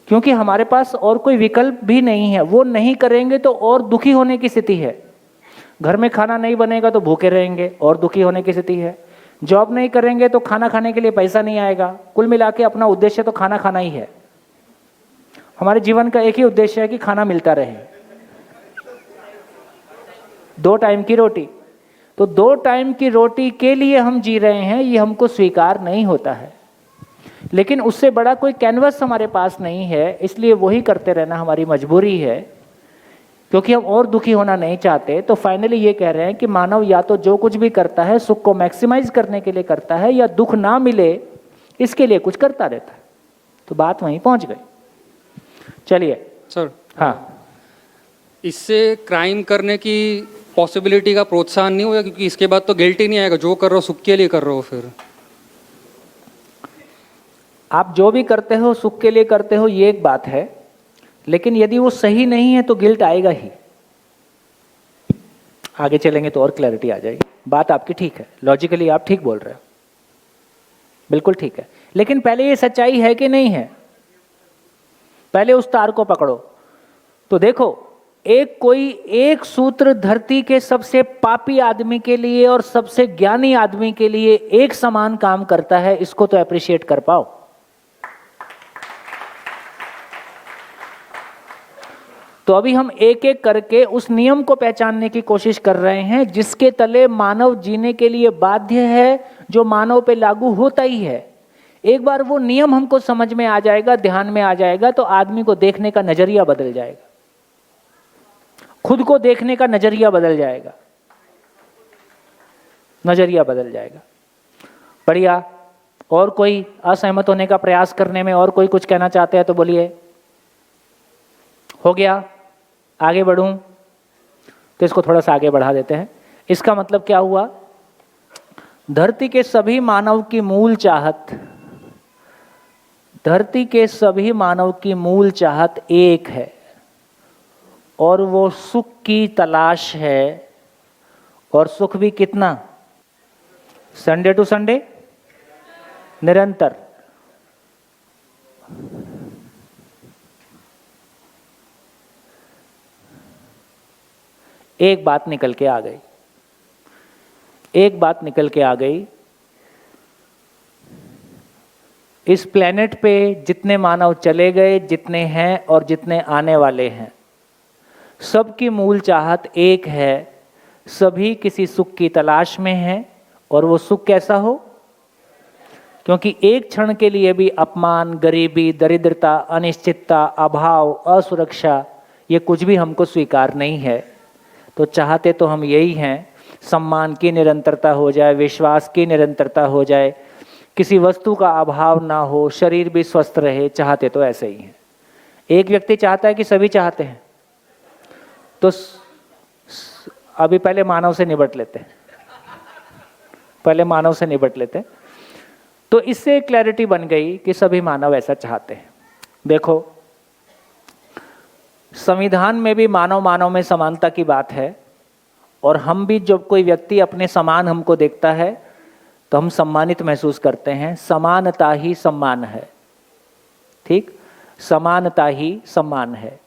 क्योंकि हमारे पास और कोई विकल्प भी नहीं है। वो नहीं करेंगे तो और दुखी होने की स्थिति है। घर में खाना नहीं बनेगा तो भूखे रहेंगे और दुखी होने की स्थिति है। जॉब नहीं करेंगे तो खाना खाने के लिए पैसा नहीं आएगा। कुल मिला के अपना उद्देश्य तो खाना खाना ही है। हमारे जीवन का एक ही उद्देश्य है कि खाना मिलता रहे, 2 टाइम की रोटी। तो 2 टाइम की रोटी के लिए हम जी रहे हैं, ये हमको स्वीकार नहीं होता है। लेकिन उससे बड़ा कोई कैनवस हमारे पास नहीं है, इसलिए वही करते रहना हमारी मजबूरी है, क्योंकि हम और दुखी होना नहीं चाहते। तो फाइनली ये कह रहे हैं कि मानव या तो जो कुछ भी करता है सुख को मैक्सिमाइज करने के लिए करता है, या दुख ना मिले इसके लिए कुछ करता रहता है। तो बात वहीं पहुंच गई। चलिए सर, हाँ, इससे क्राइम करने की पॉसिबिलिटी का प्रोत्साहन नहीं होगा, क्योंकि इसके बाद तो गिल्ट ही नहीं आएगा, जो कर रहे हो सुख के लिए कर रहे हो। फिर आप जो भी करते हो सुख के लिए करते हो, ये एक बात है, लेकिन यदि वो सही नहीं है तो गिल्ट आएगा ही। आगे चलेंगे तो और क्लैरिटी आ जाएगी। बात आपकी ठीक है, लॉजिकली आप ठीक बोल रहे हो, बिल्कुल ठीक है। लेकिन पहले ये सच्चाई है कि नहीं है, पहले उस तार को पकड़ो। तो देखो, कोई एक सूत्र धरती के सबसे पापी आदमी के लिए और सबसे ज्ञानी आदमी के लिए एक समान काम करता है, इसको तो अप्रिशिएट कर पाओ। तो अभी हम एक एक करके उस नियम को पहचानने की कोशिश कर रहे हैं जिसके तले मानव जीने के लिए बाध्य है, जो मानव पे लागू होता ही है। एक बार वो नियम हमको समझ में आ जाएगा, ध्यान में आ जाएगा, तो आदमी को देखने का नजरिया बदल जाएगा, खुद को देखने का नजरिया बदल जाएगा, नजरिया बदल जाएगा। बढ़िया। और कोई असहमत होने का प्रयास करने में, और कोई कुछ कहना चाहते हैं तो बोलिए। हो गया? आगे बढ़ूं तो इसको थोड़ा सा आगे बढ़ा देते हैं। इसका मतलब क्या हुआ? धरती के सभी मानव की मूल चाहत, धरती के सभी मानव की मूल चाहत एक है, और वो सुख की तलाश है। और सुख भी कितना? संडे टू संडे, निरंतर। एक बात निकल के आ गई, एक बात निकल के आ गई। इस प्लेनेट पे जितने मानव चले गए, जितने हैं और जितने आने वाले हैं, सबकी मूल चाहत एक है। सभी किसी सुख की तलाश में हैं, और वो सुख कैसा हो? क्योंकि एक क्षण के लिए भी अपमान, गरीबी, दरिद्रता, अनिश्चितता, अभाव, असुरक्षा, ये कुछ भी हमको स्वीकार नहीं है। तो चाहते तो हम यही हैं, सम्मान की निरंतरता हो जाए, विश्वास की निरंतरता हो जाए, किसी वस्तु का अभाव ना हो, शरीर भी स्वस्थ रहे। चाहते तो ऐसे ही हैं। एक व्यक्ति चाहता है कि सभी चाहते हैं, तो अभी पहले मानव से निपट लेते हैं, पहले मानव से निपट लेते हैं। तो इससे क्लैरिटी बन गई कि सभी मानव ऐसा चाहते हैं। देखो, संविधान में भी मानव मानव में समानता की बात है, और हम भी जब कोई व्यक्ति अपने समान हमको देखता है तो हम सम्मानित महसूस करते हैं। समानता ही सम्मान है, ठीक? समानता ही सम्मान है।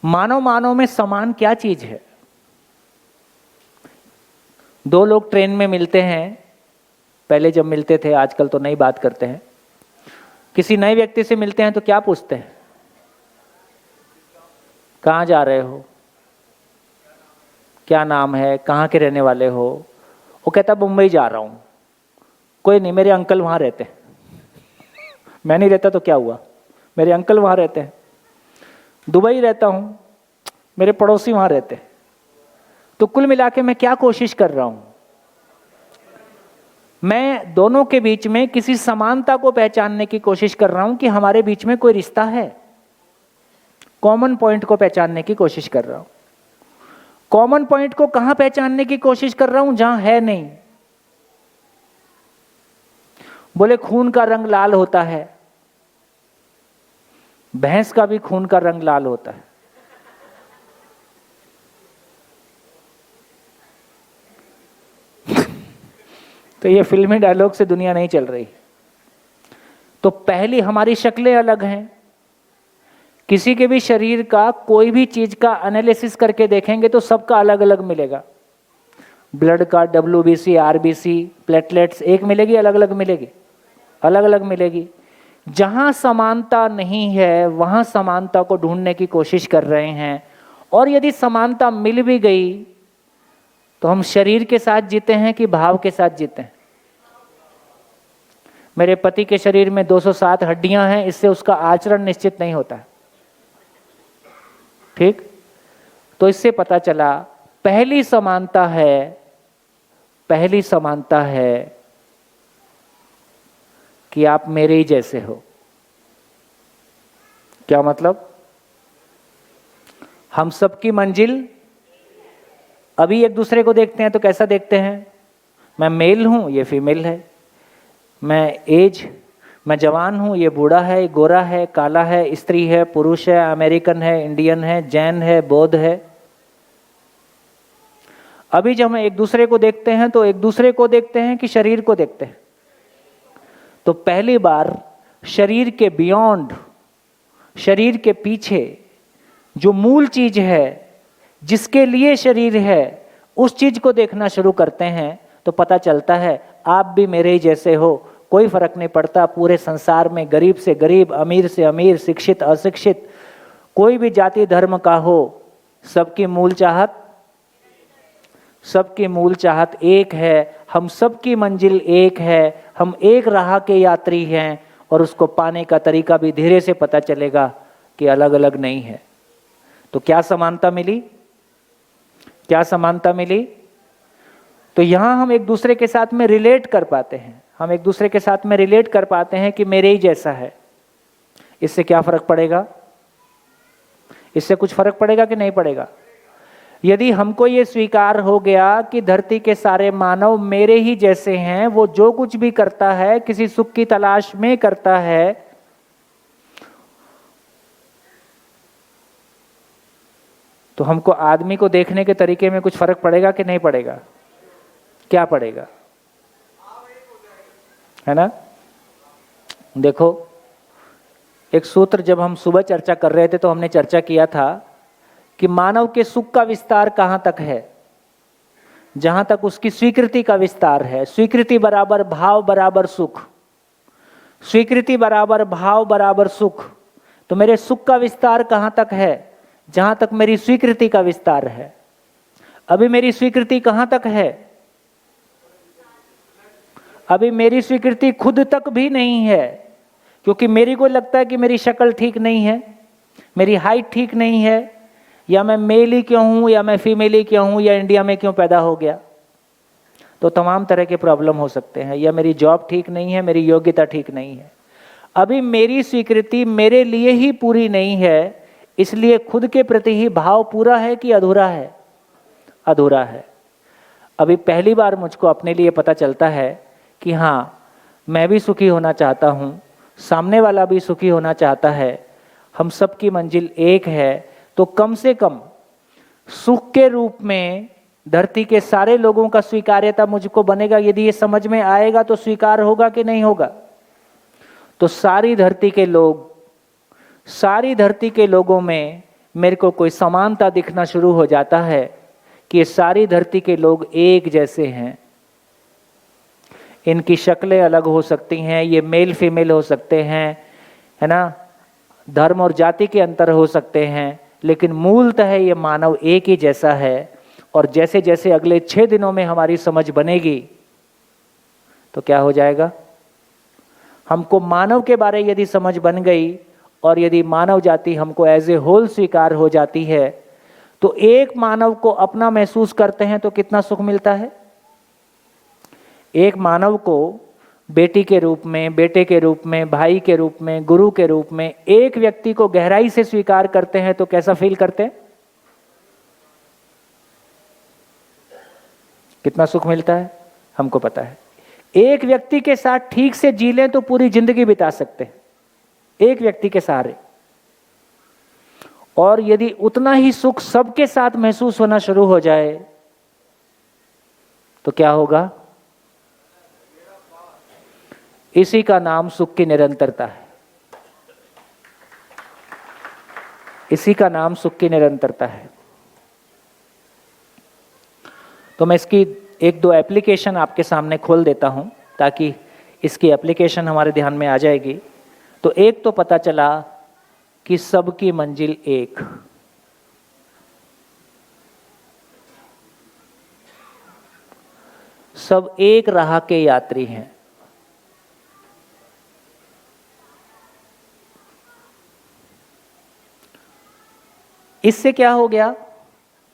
मानव मानव में समान क्या चीज है? 2 लोग ट्रेन में मिलते हैं, पहले जब मिलते थे, आजकल तो नई बात करते हैं। किसी नए व्यक्ति से मिलते हैं तो क्या पूछते हैं? कहाँ जा रहे हो, क्या नाम है, कहाँ के रहने वाले हो? वो कहता मुंबई जा रहा हूँ। कोई नहीं, मेरे अंकल वहाँ रहते हैं। मैं नहीं रहता तो क्या हुआ, मेरे अंकल वहाँ रहते हैं। दुबई रहता हूँ, मेरे पड़ोसी वहाँ रहते हैं। तो कुल मिला के मैं क्या कोशिश कर रहा हूँ? मैं दोनों के बीच में किसी समानता को पहचानने की कोशिश कर रहा हूं कि हमारे बीच में कोई रिश्ता है। कॉमन पॉइंट को पहचानने की कोशिश कर रहा हूं। कॉमन पॉइंट को कहां पहचानने की कोशिश कर रहा हूं? जहां है नहीं। बोले खून का रंग लाल होता है, भैंस का भी खून का रंग लाल होता है। तो ये फिल्मी डायलॉग से दुनिया नहीं चल रही। तो पहली हमारी शक्लें अलग हैं। किसी के भी शरीर का कोई भी चीज का एनालिसिस करके देखेंगे तो सबका अलग अलग मिलेगा। ब्लड का WBC, RBC, प्लेटलेट्स एक मिलेगी, अलग अलग मिलेगी, अलग अलग मिलेगी। जहां समानता नहीं है वहां समानता को ढूंढने की कोशिश कर रहे हैं। और यदि समानता मिल भी गई तो हम शरीर के साथ जीते हैं कि भाव के साथ जीते हैं? मेरे पति के शरीर में 207 हड्डियां हैं, इससे उसका आचरण निश्चित नहीं होता। ठीक? तो इससे पता चला पहली समानता है कि आप मेरे ही जैसे हो। क्या मतलब? हम सबकी मंजिल, अभी एक दूसरे को देखते हैं तो कैसा देखते हैं? मैं मेल हूं, ये फीमेल है। मैं जवान हूं, ये बूढ़ा है, ये गोरा है, काला है, स्त्री है, पुरुष है, अमेरिकन है, इंडियन है, जैन है, बौद्ध है। अभी जब हम एक दूसरे को देखते हैं तो एक दूसरे को देखते हैं कि शरीर को देखते हैं? तो पहली बार शरीर के बियॉन्ड, शरीर के पीछे जो मूल चीज है, जिसके लिए शरीर है, उस चीज को देखना शुरू करते हैं तो पता चलता है आप भी मेरे ही जैसे हो। कोई फर्क नहीं पड़ता पूरे संसार में, गरीब से गरीब, अमीर से अमीर, शिक्षित अशिक्षित, कोई भी जाति धर्म का हो, सबकी मूल चाहत एक है। हम सबकी मंजिल एक है, हम एक राह के यात्री हैं और उसको पाने का तरीका भी धीरे से पता चलेगा कि अलग अलग नहीं है। तो क्या समानता मिली? क्या समानता मिली? तो यहां हम एक दूसरे के साथ में रिलेट कर पाते हैं। हम एक दूसरे के साथ में रिलेट कर पाते हैं कि मेरे ही जैसा है। इससे क्या फर्क पड़ेगा? इससे कुछ फर्क पड़ेगा कि नहीं पड़ेगा? यदि हमको ये स्वीकार हो गया कि धरती के सारे मानव मेरे ही जैसे हैं, वो जो कुछ भी करता है किसी सुख की तलाश में करता है, तो हमको आदमी को देखने के तरीके में कुछ फर्क पड़ेगा कि नहीं पड़ेगा? क्या पड़ेगा? है ना? देखो, एक सूत्र जब हम सुबह चर्चा कर रहे थे तो हमने चर्चा किया था कि मानव के सुख का विस्तार कहां तक है? जहां तक उसकी स्वीकृति का विस्तार है। स्वीकृति बराबर भाव बराबर सुख, स्वीकृति बराबर भाव बराबर सुख। तो मेरे सुख का विस्तार कहां तक है? जहां तक मेरी स्वीकृति का विस्तार है। अभी मेरी स्वीकृति कहां तक है? अभी मेरी स्वीकृति खुद तक भी नहीं है, क्योंकि मेरी को लगता है कि मेरी शक्ल ठीक नहीं है, मेरी हाइट ठीक नहीं है, या मैं मेल ही क्यों हूं, या मैं फीमेल ही क्यों हूं, या इंडिया में क्यों पैदा हो गया। तो तमाम तरह के प्रॉब्लम हो सकते हैं। या मेरी जॉब ठीक नहीं है, मेरी योग्यता ठीक नहीं है। अभी मेरी स्वीकृति मेरे लिए ही पूरी नहीं है, इसलिए खुद के प्रति ही भाव पूरा है कि अधूरा है? अधूरा है। अभी पहली बार मुझको अपने लिए पता चलता है कि हाँ, मैं भी सुखी होना चाहता हूँ, सामने वाला भी सुखी होना चाहता है, हम सब की मंजिल एक है। तो कम से कम सुख के रूप में धरती के सारे लोगों का स्वीकार्यता मुझको बनेगा। यदि ये समझ में आएगा तो स्वीकार होगा कि नहीं होगा? तो सारी धरती के लोगों में मेरे को कोई समानता दिखना शुरू हो जाता है कि ये सारी धरती के लोग एक जैसे हैं। इनकी शक्लें अलग हो सकती हैं, ये मेल फीमेल हो सकते हैं, है ना, धर्म और जाति के अंतर हो सकते हैं, लेकिन मूलतः ये मानव एक ही जैसा है। और जैसे जैसे अगले 6 दिनों में हमारी समझ बनेगी तो क्या हो जाएगा? हमको मानव के बारे यदि समझ बन गई और यदि मानव जाति हमको एज ए होल स्वीकार हो जाती है, तो एक मानव को अपना महसूस करते हैं तो कितना सुख मिलता है? एक मानव को बेटी के रूप में, बेटे के रूप में, भाई के रूप में, गुरु के रूप में एक व्यक्ति को गहराई से स्वीकार करते हैं तो कैसा फील करते हैं? कितना सुख मिलता है हमको पता है। एक व्यक्ति के साथ ठीक से जी लें तो पूरी जिंदगी बिता सकते हैं, एक व्यक्ति के सहारे। और यदि उतना ही सुख सबके साथ महसूस होना शुरू हो जाए तो क्या होगा? इसी का नाम सुख की निरंतरता है। इसी का नाम सुख की निरंतरता है। तो मैं इसकी एक दो एप्लीकेशन आपके सामने खोल देता हूं ताकि इसकी एप्लीकेशन हमारे ध्यान में आ जाएगी। तो एक तो पता चला कि सबकी मंजिल एक। सब एक राह के यात्री हैं। इससे क्या हो गया?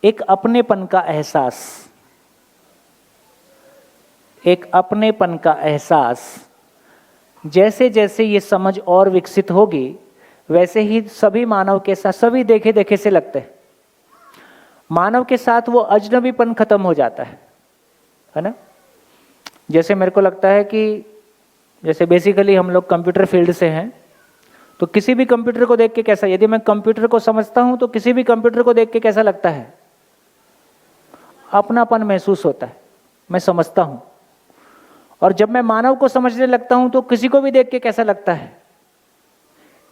एक अपनेपन का एहसास, एक अपनेपन का एहसास। जैसे जैसे ये समझ और विकसित होगी वैसे ही सभी मानव के साथ, सभी देखे देखे से लगते हैं, मानव के साथ वो अजनबीपन खत्म हो जाता है ना। जैसे मेरे को लगता है कि जैसे बेसिकली हम लोग कंप्यूटर फील्ड से हैं, तो किसी भी कंप्यूटर को देख के कैसा, यदि मैं कंप्यूटर को समझता हूं तो किसी भी कंप्यूटर को देख के कैसा लगता है? अपनापन महसूस होता है, मैं समझता हूं। और जब मैं मानव को समझने लगता हूं तो किसी को भी देख के कैसा लगता है?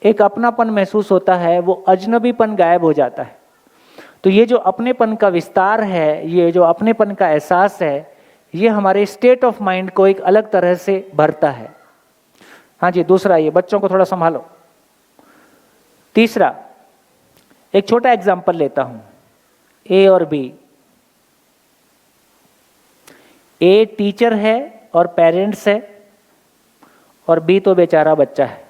एक अपनापन महसूस होता है, वो अजनबीपन गायब हो जाता है। तो ये जो अपनेपन का विस्तार है, ये जो अपनेपन का एहसास है, ये हमारे स्टेट ऑफ माइंड को एक अलग तरह से भरता है। हाँ जी, दूसरा ये बच्चों को थोड़ा संभालो। तीसरा, एक छोटा एग्जाम्पल लेता हूं, ए और बी। ए टीचर है और पेरेंट्स है, और बी तो बेचारा बच्चा है।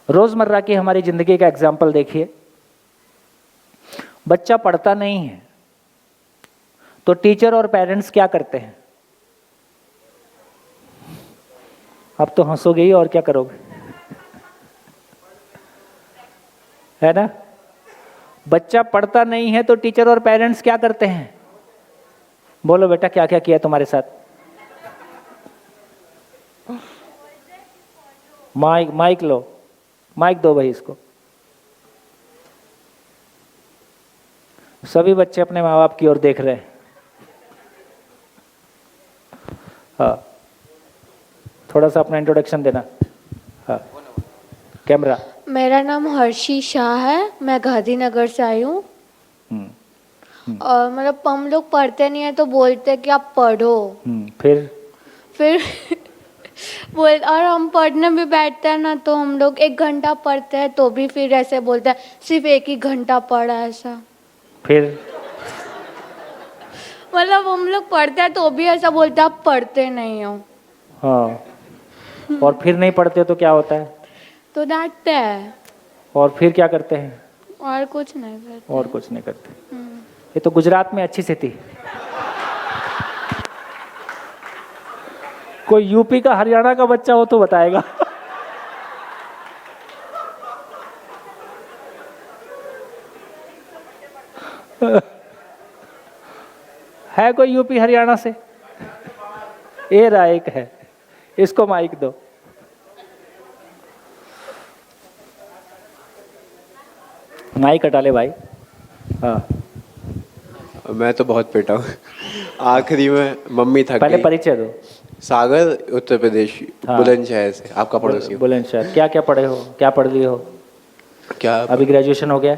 रोजमर्रा की हमारी जिंदगी का एग्जाम्पल देखिए। बच्चा पढ़ता नहीं है तो टीचर और पेरेंट्स क्या करते हैं? अब तो हंसोगे ही, और क्या करोगे, है ना। बच्चा पढ़ता नहीं है तो टीचर और पेरेंट्स क्या करते हैं? बोलो बेटा, क्या क्या किया तुम्हारे साथ? माइक लो, माइक दो भाई इसको। सभी बच्चे अपने माँ बाप की ओर देख रहे हैं। हाँ, थोड़ा सा अपना इंट्रोडक्शन देना। हाँ, कैमरा। मेरा नाम हर्षी शाह है, मैं गांधीनगर से आई हूँ। और मतलब हम लोग पढ़ते नहीं है तो बोलते हैं कि आप पढ़ो। फिर बोल, और हम पढ़ने भी बैठते हैं ना तो हम लोग 1 घंटा पढ़ते हैं तो भी फिर ऐसे बोलते हैं सिर्फ 1 ही घंटा पढ़ा, ऐसा। फिर मतलब हम लोग पढ़ते हैं तो भी ऐसा बोलते हैं आप पढ़ते नहीं हो। हाँ, और फिर नहीं पढ़ते तो क्या होता है? तो डांटते हैं। और फिर क्या करते हैं? और कुछ नहीं करते। और कुछ नहीं करते। ये तो गुजरात में अच्छी से थी। कोई यूपी का, हरियाणा का बच्चा हो तो बताएगा। है कोई यूपी हरियाणा से? ए रहा एक है, इसको माइक दो। माइक हटा ले भाई। हाँ, मैं तो बहुत पेटा हूँ। आखिरी में मम्मी थक पहले गई। परिचय दो। सागर, उत्तर प्रदेश, हाँ। बुलंदशहर से, आपका पड़ोसी हूँ। बुलंदशहर। क्या क्या पढ़े हो, क्या पढ़ लिए हो? क्या अभी ग्रेजुएशन हो गया?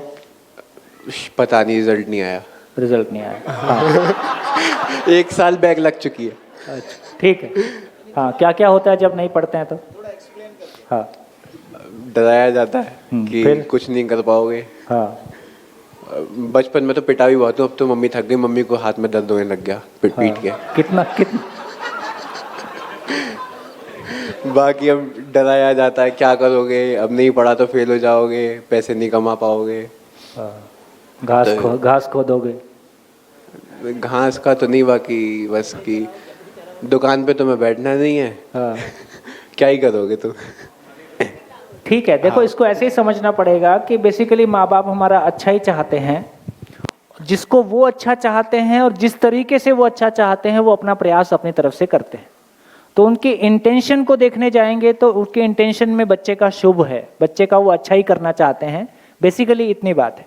पता नहीं, रिजल्ट नहीं आया। रिजल्ट नहीं आया। हाँ। 1 साल बैक लग चुकी है। अच्छा, ठीक है। हाँ, क्या क्या होता है जब नहीं पढ़ते हैं तो? हाँ, डराया जाता है कि फिर? कुछ नहीं कर पाओगे। हाँ, बचपन में तो पिटा भी बहुत हूँ, अब तो मम्मी थक गई, मम्मी को हाथ में दर्द होने लग गया पीट के। कितना बाकी अब डराया जाता है, क्या करोगे, अब नहीं पढ़ा तो फेल हो जाओगे, पैसे नहीं कमा पाओगे। घास खोदोगे। घास का तो नहीं, बाकी बस की दुकान पे तो मैं बैठना नहीं है। हाँ। क्या ही करोगे तुम। ठीक है, देखो इसको ऐसे ही समझना पड़ेगा कि बेसिकली माँ बाप हमारा अच्छा ही चाहते हैं, जिसको वो अच्छा चाहते हैं और जिस तरीके से वो अच्छा चाहते हैं वो अपना प्रयास अपनी तरफ से करते हैं। तो उनकी इंटेंशन को देखने जाएंगे तो उनके इंटेंशन में बच्चे का शुभ है, बच्चे का वो अच्छा ही करना चाहते हैं, बेसिकली इतनी बात है।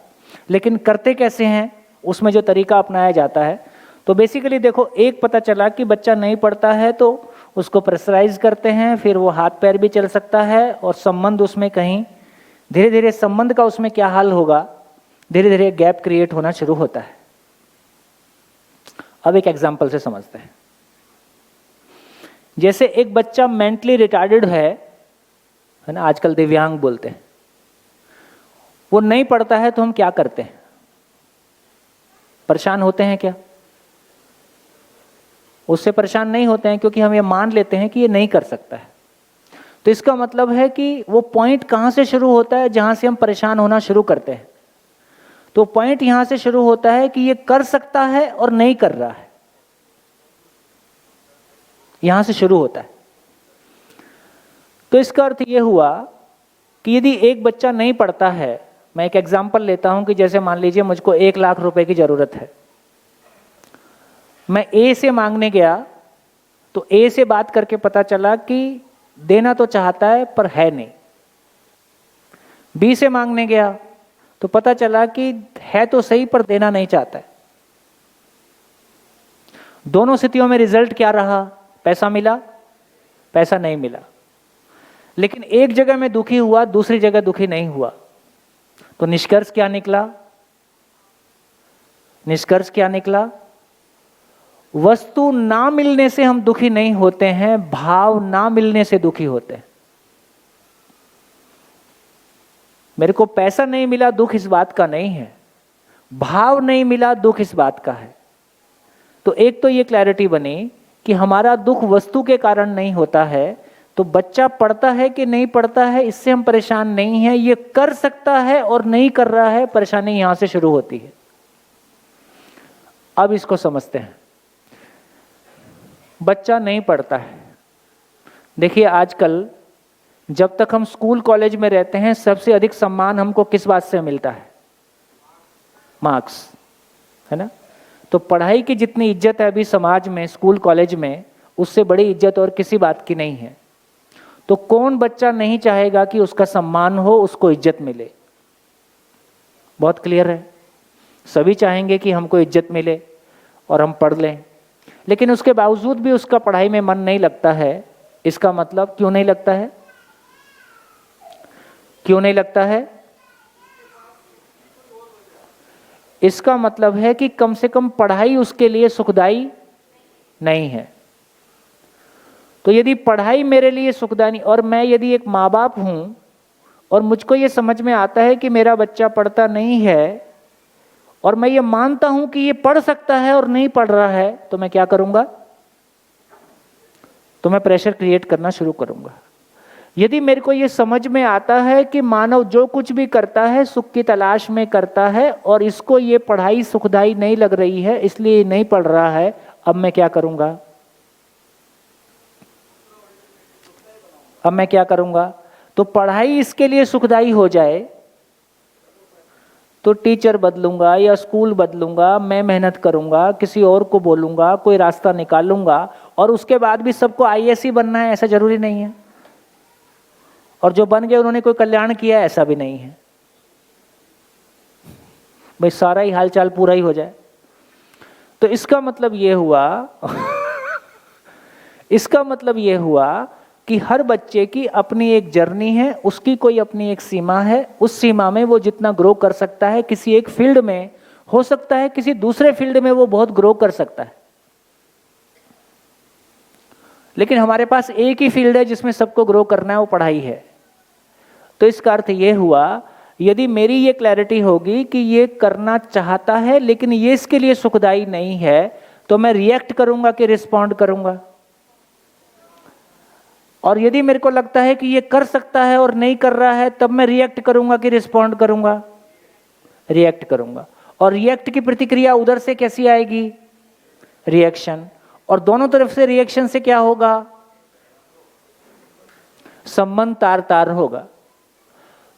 लेकिन करते कैसे हैं, उसमें जो तरीका अपनाया जाता है, तो बेसिकली देखो एक पता चला कि बच्चा नहीं पढ़ता है तो उसको प्रेशराइज करते हैं, फिर वो हाथ पैर भी चल सकता है और संबंध उसमें कहीं धीरे धीरे संबंध का उसमें क्या हाल होगा, धीरे धीरे गैप क्रिएट होना शुरू होता है। अब एक एग्जांपल से समझते हैं। जैसे एक बच्चा मेंटली रिटार्डेड है ना, आजकल दिव्यांग बोलते हैं, वो नहीं पढ़ता है तो हम क्या करते हैं, परेशान होते हैं क्या? उससे परेशान नहीं होते हैं क्योंकि हम ये मान लेते हैं कि ये नहीं कर सकता है। तो इसका मतलब है कि वो पॉइंट कहां से शुरू होता है, जहां से हम परेशान होना शुरू करते हैं। तो पॉइंट यहां से शुरू होता है कि ये कर सकता है और नहीं कर रहा है, यहां से शुरू होता है। तो इसका अर्थ ये हुआ कि यदि एक बच्चा नहीं पढ़ता है, मैं एक एग्जांपल लेता हूं कि जैसे मान लीजिए मुझको 1 लाख रुपए की जरूरत है, मैं ए से मांगने गया तो ए से बात करके पता चला कि देना तो चाहता है पर है नहीं। बी से मांगने गया तो पता चला कि है तो सही पर देना नहीं चाहता है। दोनों स्थितियों में रिजल्ट क्या रहा, पैसा मिला, पैसा नहीं मिला। लेकिन एक जगह में दुखी हुआ, दूसरी जगह दुखी नहीं हुआ। तो निष्कर्ष क्या निकला? निष्कर्ष क्या निकला? वस्तु ना मिलने से हम दुखी नहीं होते हैं, भाव ना मिलने से दुखी होते हैं। मेरे को पैसा नहीं मिला, दुख इस बात का नहीं है, भाव नहीं मिला, दुख इस बात का है। तो एक तो ये क्लैरिटी बनी कि हमारा दुख वस्तु के कारण नहीं होता है। तो बच्चा पढ़ता है कि नहीं पढ़ता है, इससे हम परेशान नहीं है, ये कर सकता है और नहीं कर रहा है, परेशानी यहां से शुरू होती है। अब इसको समझते हैं। बच्चा नहीं पढ़ता है। देखिए आजकल जब तक हम स्कूल कॉलेज में रहते हैं, सबसे अधिक सम्मान हमको किस बात से मिलता है? मार्क्स, है ना। तो पढ़ाई की जितनी इज्जत है अभी समाज में, स्कूल कॉलेज में, उससे बड़ी इज्जत और किसी बात की नहीं है। तो कौन बच्चा नहीं चाहेगा कि उसका सम्मान हो, उसको इज्जत मिले? बहुत क्लियर है, सभी चाहेंगे कि हमको इज्जत मिले और हम पढ़ लें। लेकिन उसके बावजूद भी उसका पढ़ाई में मन नहीं लगता है। इसका मतलब क्यों नहीं लगता है? क्यों नहीं लगता है? इसका मतलब है कि कम से कम पढ़ाई उसके लिए सुखदायी नहीं है। तो यदि पढ़ाई मेरे लिए सुखदायी, और मैं यदि एक माँ बाप हूं और मुझको ये समझ में आता है कि मेरा बच्चा पढ़ता नहीं है और मैं ये मानता हूं कि ये पढ़ सकता है और नहीं पढ़ रहा है, तो मैं क्या करूंगा? तो मैं प्रेशर क्रिएट करना शुरू करूंगा। यदि मेरे को ये समझ में आता है कि मानव जो कुछ भी करता है सुख की तलाश में करता है और इसको ये पढ़ाई सुखदायी नहीं लग रही है, इसलिए नहीं पढ़ रहा है, अब मैं क्या करूंगा? अब मैं क्या करूंगा? तो पढ़ाई इसके लिए सुखदायी हो जाए तो टीचर बदलूंगा या स्कूल बदलूंगा, मैं मेहनत करूंगा, किसी और को बोलूंगा, कोई रास्ता निकालूंगा। और उसके बाद भी सबको आईएएस ही बनना है ऐसा जरूरी नहीं है, और जो बन गए उन्होंने कोई कल्याण किया ऐसा भी नहीं है। भाई सारा ही हालचाल पूरा ही हो जाए। तो इसका मतलब ये हुआ इसका मतलब ये हुआ कि हर बच्चे की अपनी एक जर्नी है, उसकी कोई अपनी एक सीमा है। उस सीमा में वो जितना ग्रो कर सकता है, किसी एक फील्ड में हो सकता है, किसी दूसरे फील्ड में वो बहुत ग्रो कर सकता है। लेकिन हमारे पास एक ही फील्ड है जिसमें सबको ग्रो करना है, वो पढ़ाई है। तो इसका अर्थ ये हुआ, यदि मेरी ये क्लैरिटी होगी कि ये करना चाहता है लेकिन ये इसके लिए सुखदायी नहीं है, तो मैं रिएक्ट करूंगा कि रिस्पॉन्ड करूंगा? और यदि मेरे को लगता है कि ये कर सकता है और नहीं कर रहा है, तब मैं रिएक्ट करूंगा कि रिस्पॉन्ड करूंगा? रिएक्ट करूंगा। और रिएक्ट की प्रतिक्रिया उधर से कैसी आएगी? रिएक्शन, और दोनों तरफ से रिएक्शन से क्या होगा? संबंध तार तार होगा।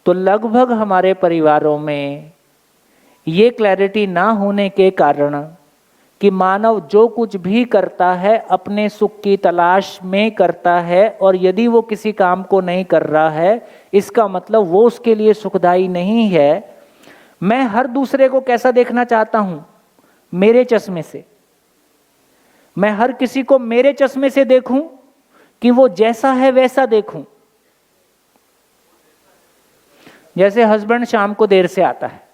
तो लगभग हमारे परिवारों में ये क्लैरिटी ना होने के कारण कि मानव जो कुछ भी करता है अपने सुख की तलाश में करता है, और यदि वो किसी काम को नहीं कर रहा है इसका मतलब वो उसके लिए सुखदायी नहीं है। मैं हर दूसरे को कैसा देखना चाहता हूं? मेरे चश्मे से। मैं हर किसी को मेरे चश्मे से देखूं कि वो जैसा है वैसा देखूं। जैसे हस्बैंड शाम को देर से आता है,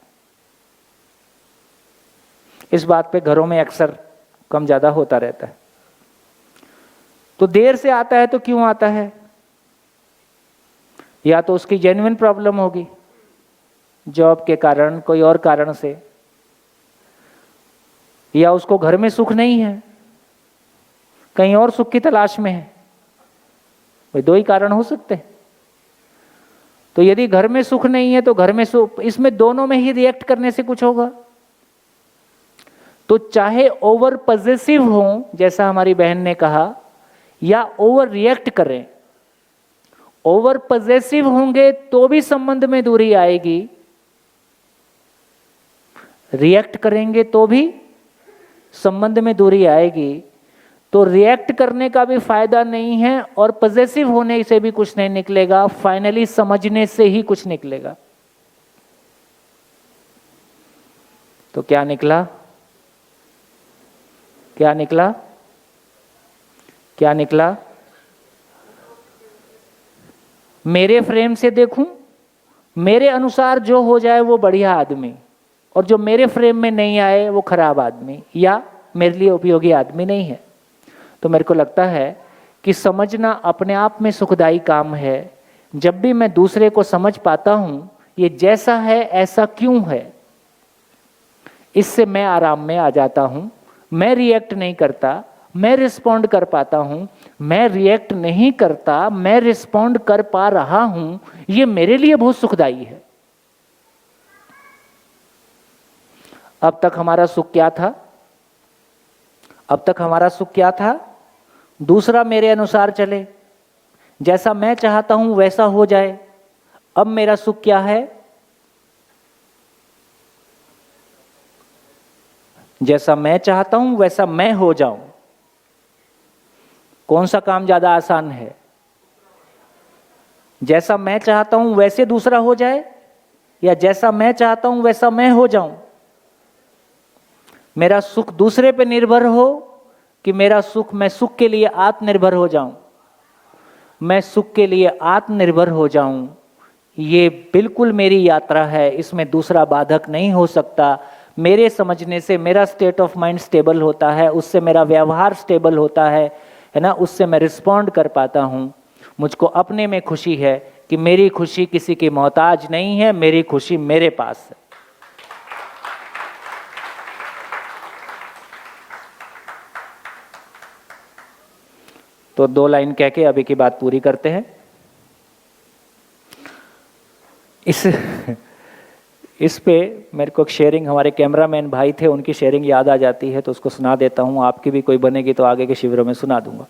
इस बात पे घरों में अक्सर कम ज्यादा होता रहता है। तो देर से आता है तो क्यों आता है? या तो उसकी जेन्युइन प्रॉब्लम होगी, जॉब के कारण, कोई और कारण से, या उसको घर में सुख नहीं है, कहीं और सुख की तलाश में है। भाई दो ही कारण हो सकते हैं। तो यदि घर में सुख नहीं है तो घर में सुख, इसमें दोनों में ही रिएक्ट करने से कुछ होगा। तो चाहे ओवर पॉजेसिव हो जैसा हमारी बहन ने कहा, या ओवर रिएक्ट करें। ओवर पॉजेसिव होंगे तो भी संबंध में दूरी आएगी, रिएक्ट करेंगे तो भी संबंध में दूरी आएगी। तो रिएक्ट करने का भी फायदा नहीं है और पॉजेसिव होने से भी कुछ नहीं निकलेगा, फाइनली समझने से ही कुछ निकलेगा। तो क्या निकला? क्या निकला? क्या निकला? मेरे फ्रेम से देखूं, मेरे अनुसार जो हो जाए वो बढ़िया आदमी, और जो मेरे फ्रेम में नहीं आए वो खराब आदमी या मेरे लिए उपयोगी आदमी नहीं है। तो मेरे को लगता है कि समझना अपने आप में सुखदायी काम है। जब भी मैं दूसरे को समझ पाता हूं ये जैसा है ऐसा क्यों है, इससे मैं आराम में आ जाता हूं। मैं रिएक्ट नहीं करता, मैं रिस्पॉन्ड कर पाता हूं। मैं रिएक्ट नहीं करता, मैं रिस्पॉन्ड कर पा रहा हूं, ये मेरे लिए बहुत सुखदायी है। अब तक हमारा सुख क्या था? अब तक हमारा सुख क्या था? दूसरा मेरे अनुसार चले, जैसा मैं चाहता हूं वैसा हो जाए। अब मेरा सुख क्या है? जैसा मैं चाहता हूं वैसा मैं हो जाऊं। कौन सा काम ज्यादा आसान है? जैसा मैं चाहता हूं वैसे दूसरा हो जाए, या जैसा मैं चाहता हूं वैसा मैं हो जाऊं? मेरा सुख दूसरे पे निर्भर हो कि मेरा सुख, मैं सुख के लिए आत्मनिर्भर हो जाऊं? मैं सुख के लिए आत्मनिर्भर हो जाऊं, ये बिल्कुल मेरी यात्रा है, इसमें दूसरा बाधक नहीं हो सकता। मेरे समझने से मेरा स्टेट ऑफ माइंड स्टेबल होता है, उससे मेरा व्यवहार स्टेबल होता है ना, उससे मैं रिस्पॉन्ड कर पाता हूं। मुझको अपने में खुशी है कि मेरी खुशी किसी की मोहताज नहीं है, मेरी खुशी मेरे पास है। तो 2 लाइन कह के अभी की बात पूरी करते हैं। इस पे मेरे को एक शेयरिंग, हमारे कैमरामैन भाई थे, उनकी शेयरिंग याद आ जाती है तो उसको सुना देता हूँ। आपकी भी कोई बनेगी तो आगे के शिविरों में सुना दूंगा।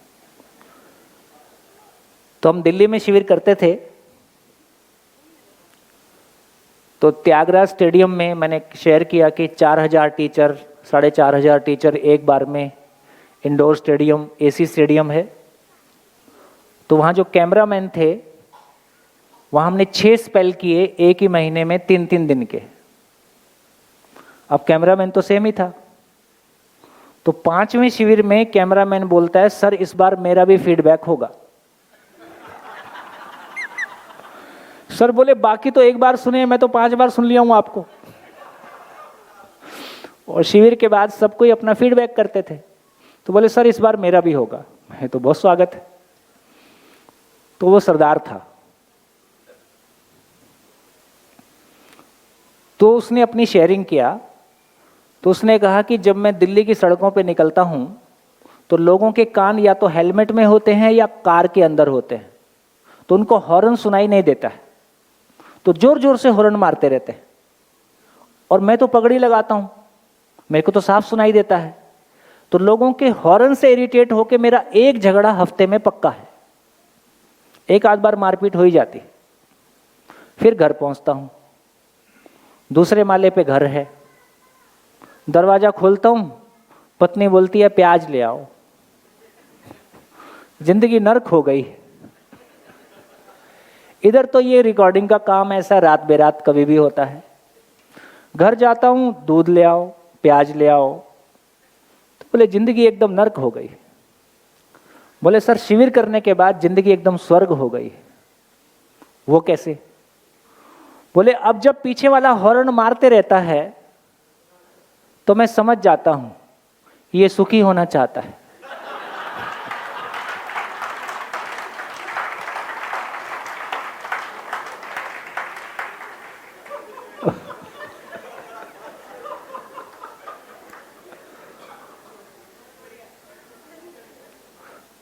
तो हम दिल्ली में शिविर करते थे, तो त्यागराज स्टेडियम में मैंने शेयर किया कि 4000 टीचर, 4500 टीचर एक बार में, इंडोर स्टेडियम, एसी स्टेडियम है। तो वहाँ जो कैमरामैन थे, वहाँ हमने 6 स्पेल किए एक ही महीने में, 3-3 दिन के। अब कैमरामैन तो सेम ही था। तो 5वें शिविर में कैमरामैन बोलता है, सर इस बार मेरा भी फीडबैक होगा। सर बोले बाकी तो एक बार सुने, मैं तो 5 बार सुन लिया हूं आपको। और शिविर के बाद सब कोई अपना फीडबैक करते थे। तो बोले सर इस बार मेरा भी होगा। मैं तो बहुत स्वागत है। तो वो सरदार था, तो उसने अपनी शेयरिंग किया। तो उसने कहा कि जब मैं दिल्ली की सड़कों पे निकलता हूं तो लोगों के कान या तो हेलमेट में होते हैं या कार के अंदर होते हैं, तो उनको हॉर्न सुनाई नहीं देता है, तो जोर जोर से हॉर्न मारते रहते हैं। और मैं तो पगड़ी लगाता हूं, मेरे को तो साफ सुनाई देता है। तो लोगों के हॉर्न से इरिटेट होके मेरा एक झगड़ा हफ्ते में पक्का है, एक आध बार मारपीट हो ही जाती। फिर घर पहुंचता हूं, दूसरे माले पे घर है, दरवाजा खोलता हूं, पत्नी बोलती है प्याज ले आओ। जिंदगी नर्क हो गई। इधर तो ये रिकॉर्डिंग का काम ऐसा रात बेरात कभी भी होता है। घर जाता हूं, दूध ले आओ, प्याज ले आओ, तो बोले जिंदगी एकदम नर्क हो गई। बोले सर शिविर करने के बाद जिंदगी एकदम स्वर्ग हो गई। वो कैसे? बोले अब जब पीछे वाला हॉर्न मारते रहता है तो मैं समझ जाता हूं ये सुखी होना चाहता है।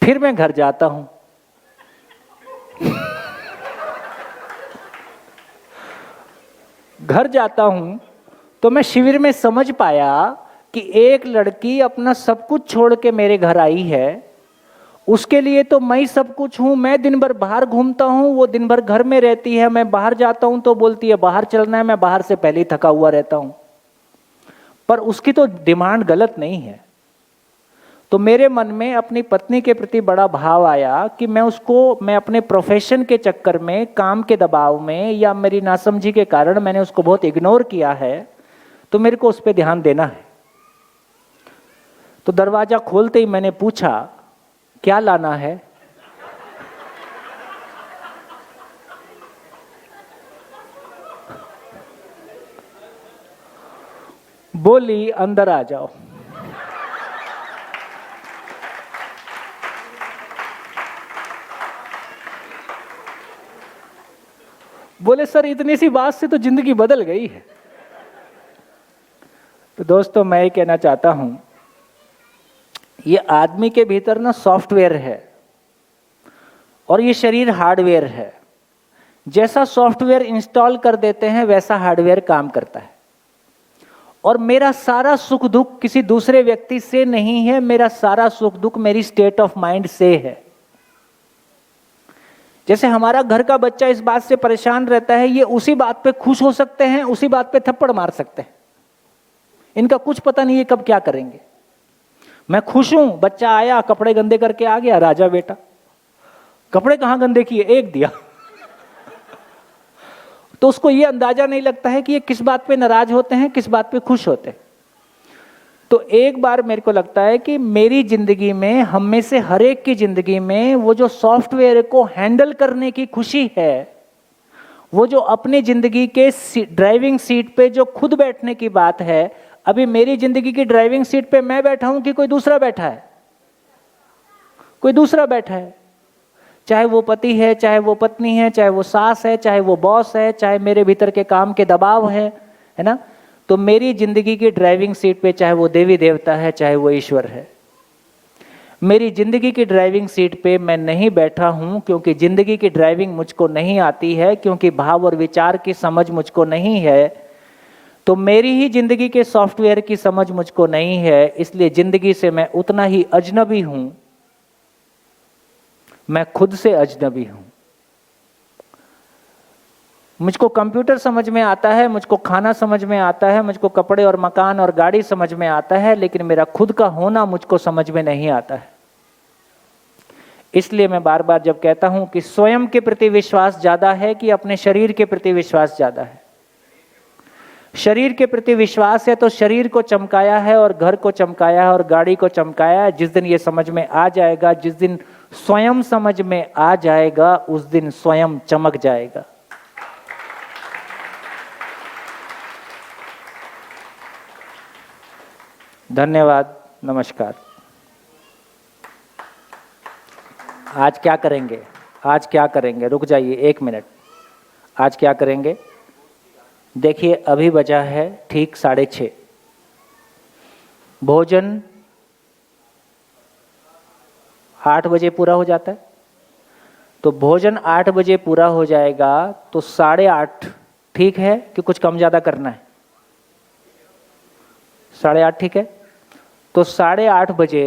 फिर मैं घर जाता हूं, घर जाता हूं तो मैं शिविर में समझ पाया कि एक लड़की अपना सब कुछ छोड़ के मेरे घर आई है। उसके लिए तो मैं सब कुछ हूं। मैं दिन भर बाहर घूमता हूं, वो दिन भर घर में रहती है। मैं बाहर जाता हूं तो बोलती है बाहर चलना है, मैं बाहर से पहले ही थका हुआ रहता हूं। पर उसकी तो डिमांड गलत नहीं है। तो मेरे मन में अपनी पत्नी के प्रति बड़ा भाव आया कि मैं अपने प्रोफेशन के चक्कर में, काम के दबाव में या मेरी नासमझी के कारण मैंने उसको बहुत इग्नोर किया है, तो मेरे को उस पर ध्यान देना है। तो दरवाजा खोलते ही मैंने पूछा क्या लाना है? बोली अंदर आ जाओ। बोले सर इतनी सी बात से तो जिंदगी बदल गई है। तो दोस्तों मैं ये कहना चाहता हूं, ये आदमी के भीतर ना सॉफ्टवेयर है और ये शरीर हार्डवेयर है। जैसा सॉफ्टवेयर इंस्टॉल कर देते हैं वैसा हार्डवेयर काम करता है। और मेरा सारा सुख दुख किसी दूसरे व्यक्ति से नहीं है, मेरा सारा सुख दुख मेरी स्टेट ऑफ माइंड से है। जैसे हमारा घर का बच्चा इस बात से परेशान रहता है, ये उसी बात पे खुश हो सकते हैं, उसी बात पे थप्पड़ मार सकते हैं। इनका कुछ पता नहीं है कब क्या करेंगे। मैं खुश हूं, बच्चा आया कपड़े गंदे करके आ गया, राजा बेटा। कपड़े कहां गंदे किए? एक दिया। तो उसको ये अंदाजा नहीं लगता है कि ये किस बात पे नाराज होते हैं, किस बात पे खुश होते हैं। तो एक बार मेरे को लगता है कि मेरी जिंदगी में, हम में से हर एक की जिंदगी में वो जो सॉफ्टवेयर को हैंडल करने की खुशी है, वो जो अपनी जिंदगी के ड्राइविंग सीट पे जो खुद बैठने की बात है, अभी मेरी जिंदगी की ड्राइविंग सीट पे मैं बैठा हूं कि कोई दूसरा बैठा है? कोई दूसरा बैठा है। चाहे वो पति है, चाहे वो पत्नी है, चाहे वो सास है, चाहे वो बॉस है, चाहे मेरे भीतर के काम के दबाव है ना। तो मेरी जिंदगी की ड्राइविंग सीट पे चाहे वो देवी देवता है, चाहे वो ईश्वर है, मेरी जिंदगी की ड्राइविंग सीट पे मैं नहीं बैठा हूं क्योंकि जिंदगी की ड्राइविंग मुझको नहीं आती है, क्योंकि भाव और विचार की समझ मुझको नहीं है। तो मेरी ही जिंदगी के सॉफ्टवेयर की समझ मुझको नहीं है, इसलिए जिंदगी से मैं उतना ही अजनबी हूं। मैं खुद से अजनबी हूं। मुझको कंप्यूटर समझ में आता है, मुझको खाना समझ में आता है, मुझको कपड़े और मकान और गाड़ी समझ में आता है, लेकिन मेरा खुद का होना मुझको समझ में नहीं आता है। इसलिए मैं बार बार जब कहता हूं कि स्वयं के प्रति विश्वास ज्यादा है कि अपने शरीर के प्रति विश्वास ज्यादा है। शरीर के प्रति विश्वास है तो शरीर को चमकाया है और घर को चमकाया है और गाड़ी को चमकाया है। जिस दिन ये समझ में आ जाएगा, जिस दिन स्वयं समझ में आ जाएगा, उस दिन स्वयं चमक जाएगा। धन्यवाद, नमस्कार। आज क्या करेंगे? आज क्या करेंगे? रुक जाइए 1 मिनट। आज क्या करेंगे? देखिए अभी बजा है ठीक 6:30। भोजन 8 बजे पूरा हो जाता है, तो भोजन 8 बजे पूरा हो जाएगा तो 8:30 ठीक है कि कुछ कम ज़्यादा करना है? 8:30 ठीक है। तो 8:30 बजे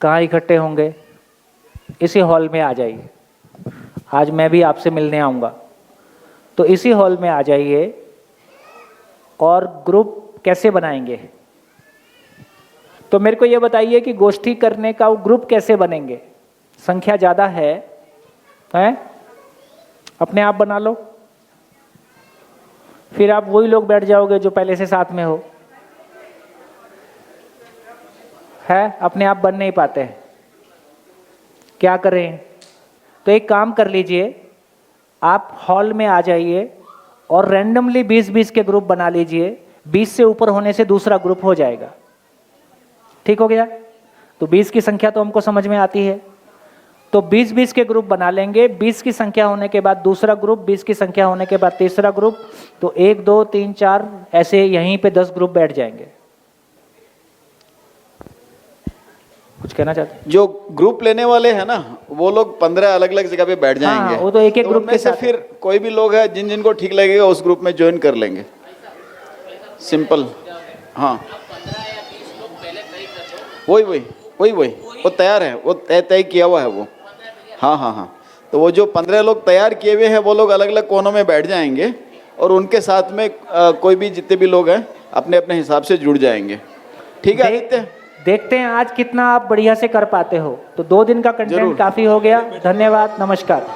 कहाँ इकट्ठे होंगे? इसी हॉल में आ जाइए। आज मैं भी आपसे मिलने आऊँगा, तो इसी हॉल में आ जाइए। और ग्रुप कैसे बनाएंगे? तो मेरे को ये बताइए कि गोष्ठी करने का वो ग्रुप कैसे बनेंगे? संख्या ज़्यादा है, अपने आप बना लो, फिर आप वही लोग बैठ जाओगे जो पहले से साथ में हो। अपने आप बन नहीं पाते हैं, क्या करें? तो एक काम कर लीजिए, आप हॉल में आ जाइए और रैंडमली 20-20 के ग्रुप बना लीजिए। 20 से ऊपर होने से दूसरा ग्रुप हो जाएगा। ठीक हो गया? तो 20 की संख्या तो हमको समझ में आती है, तो 20-20 के ग्रुप बना लेंगे। 20 की संख्या होने के बाद दूसरा ग्रुप, 20 की संख्या होने के बाद तीसरा ग्रुप, तो 1 2 3 4 ऐसे यहीं पे 10 ग्रुप बैठ जाएंगे। कुछ कहना चाहते हैं? जो ग्रुप लेने वाले हैं ना, वो लोग 15 अलग अलग जगह पे बैठ जाएंगे। वो तो एक ग्रुप के साथ फिर कोई भी लोग है जिनको ठीक लगेगा उस ग्रुप में ज्वाइन कर लेंगे। सिंपल। हाँ, वही वो तैयार है, वो तय किया हुआ है वो। हाँ, तो वो जो 15 लोग तैयार किए हुए हैं वो लोग अलग अलग कोनों में बैठ जाएंगे और उनके साथ में कोई भी जितने भी लोग हैं अपने अपने हिसाब से जुड़ जाएंगे। ठीक है आदित्य? देखते हैं आज कितना आप बढ़िया से कर पाते हो। तो 2 दिन का कंटेंट काफी हो गया। धन्यवाद, नमस्कार।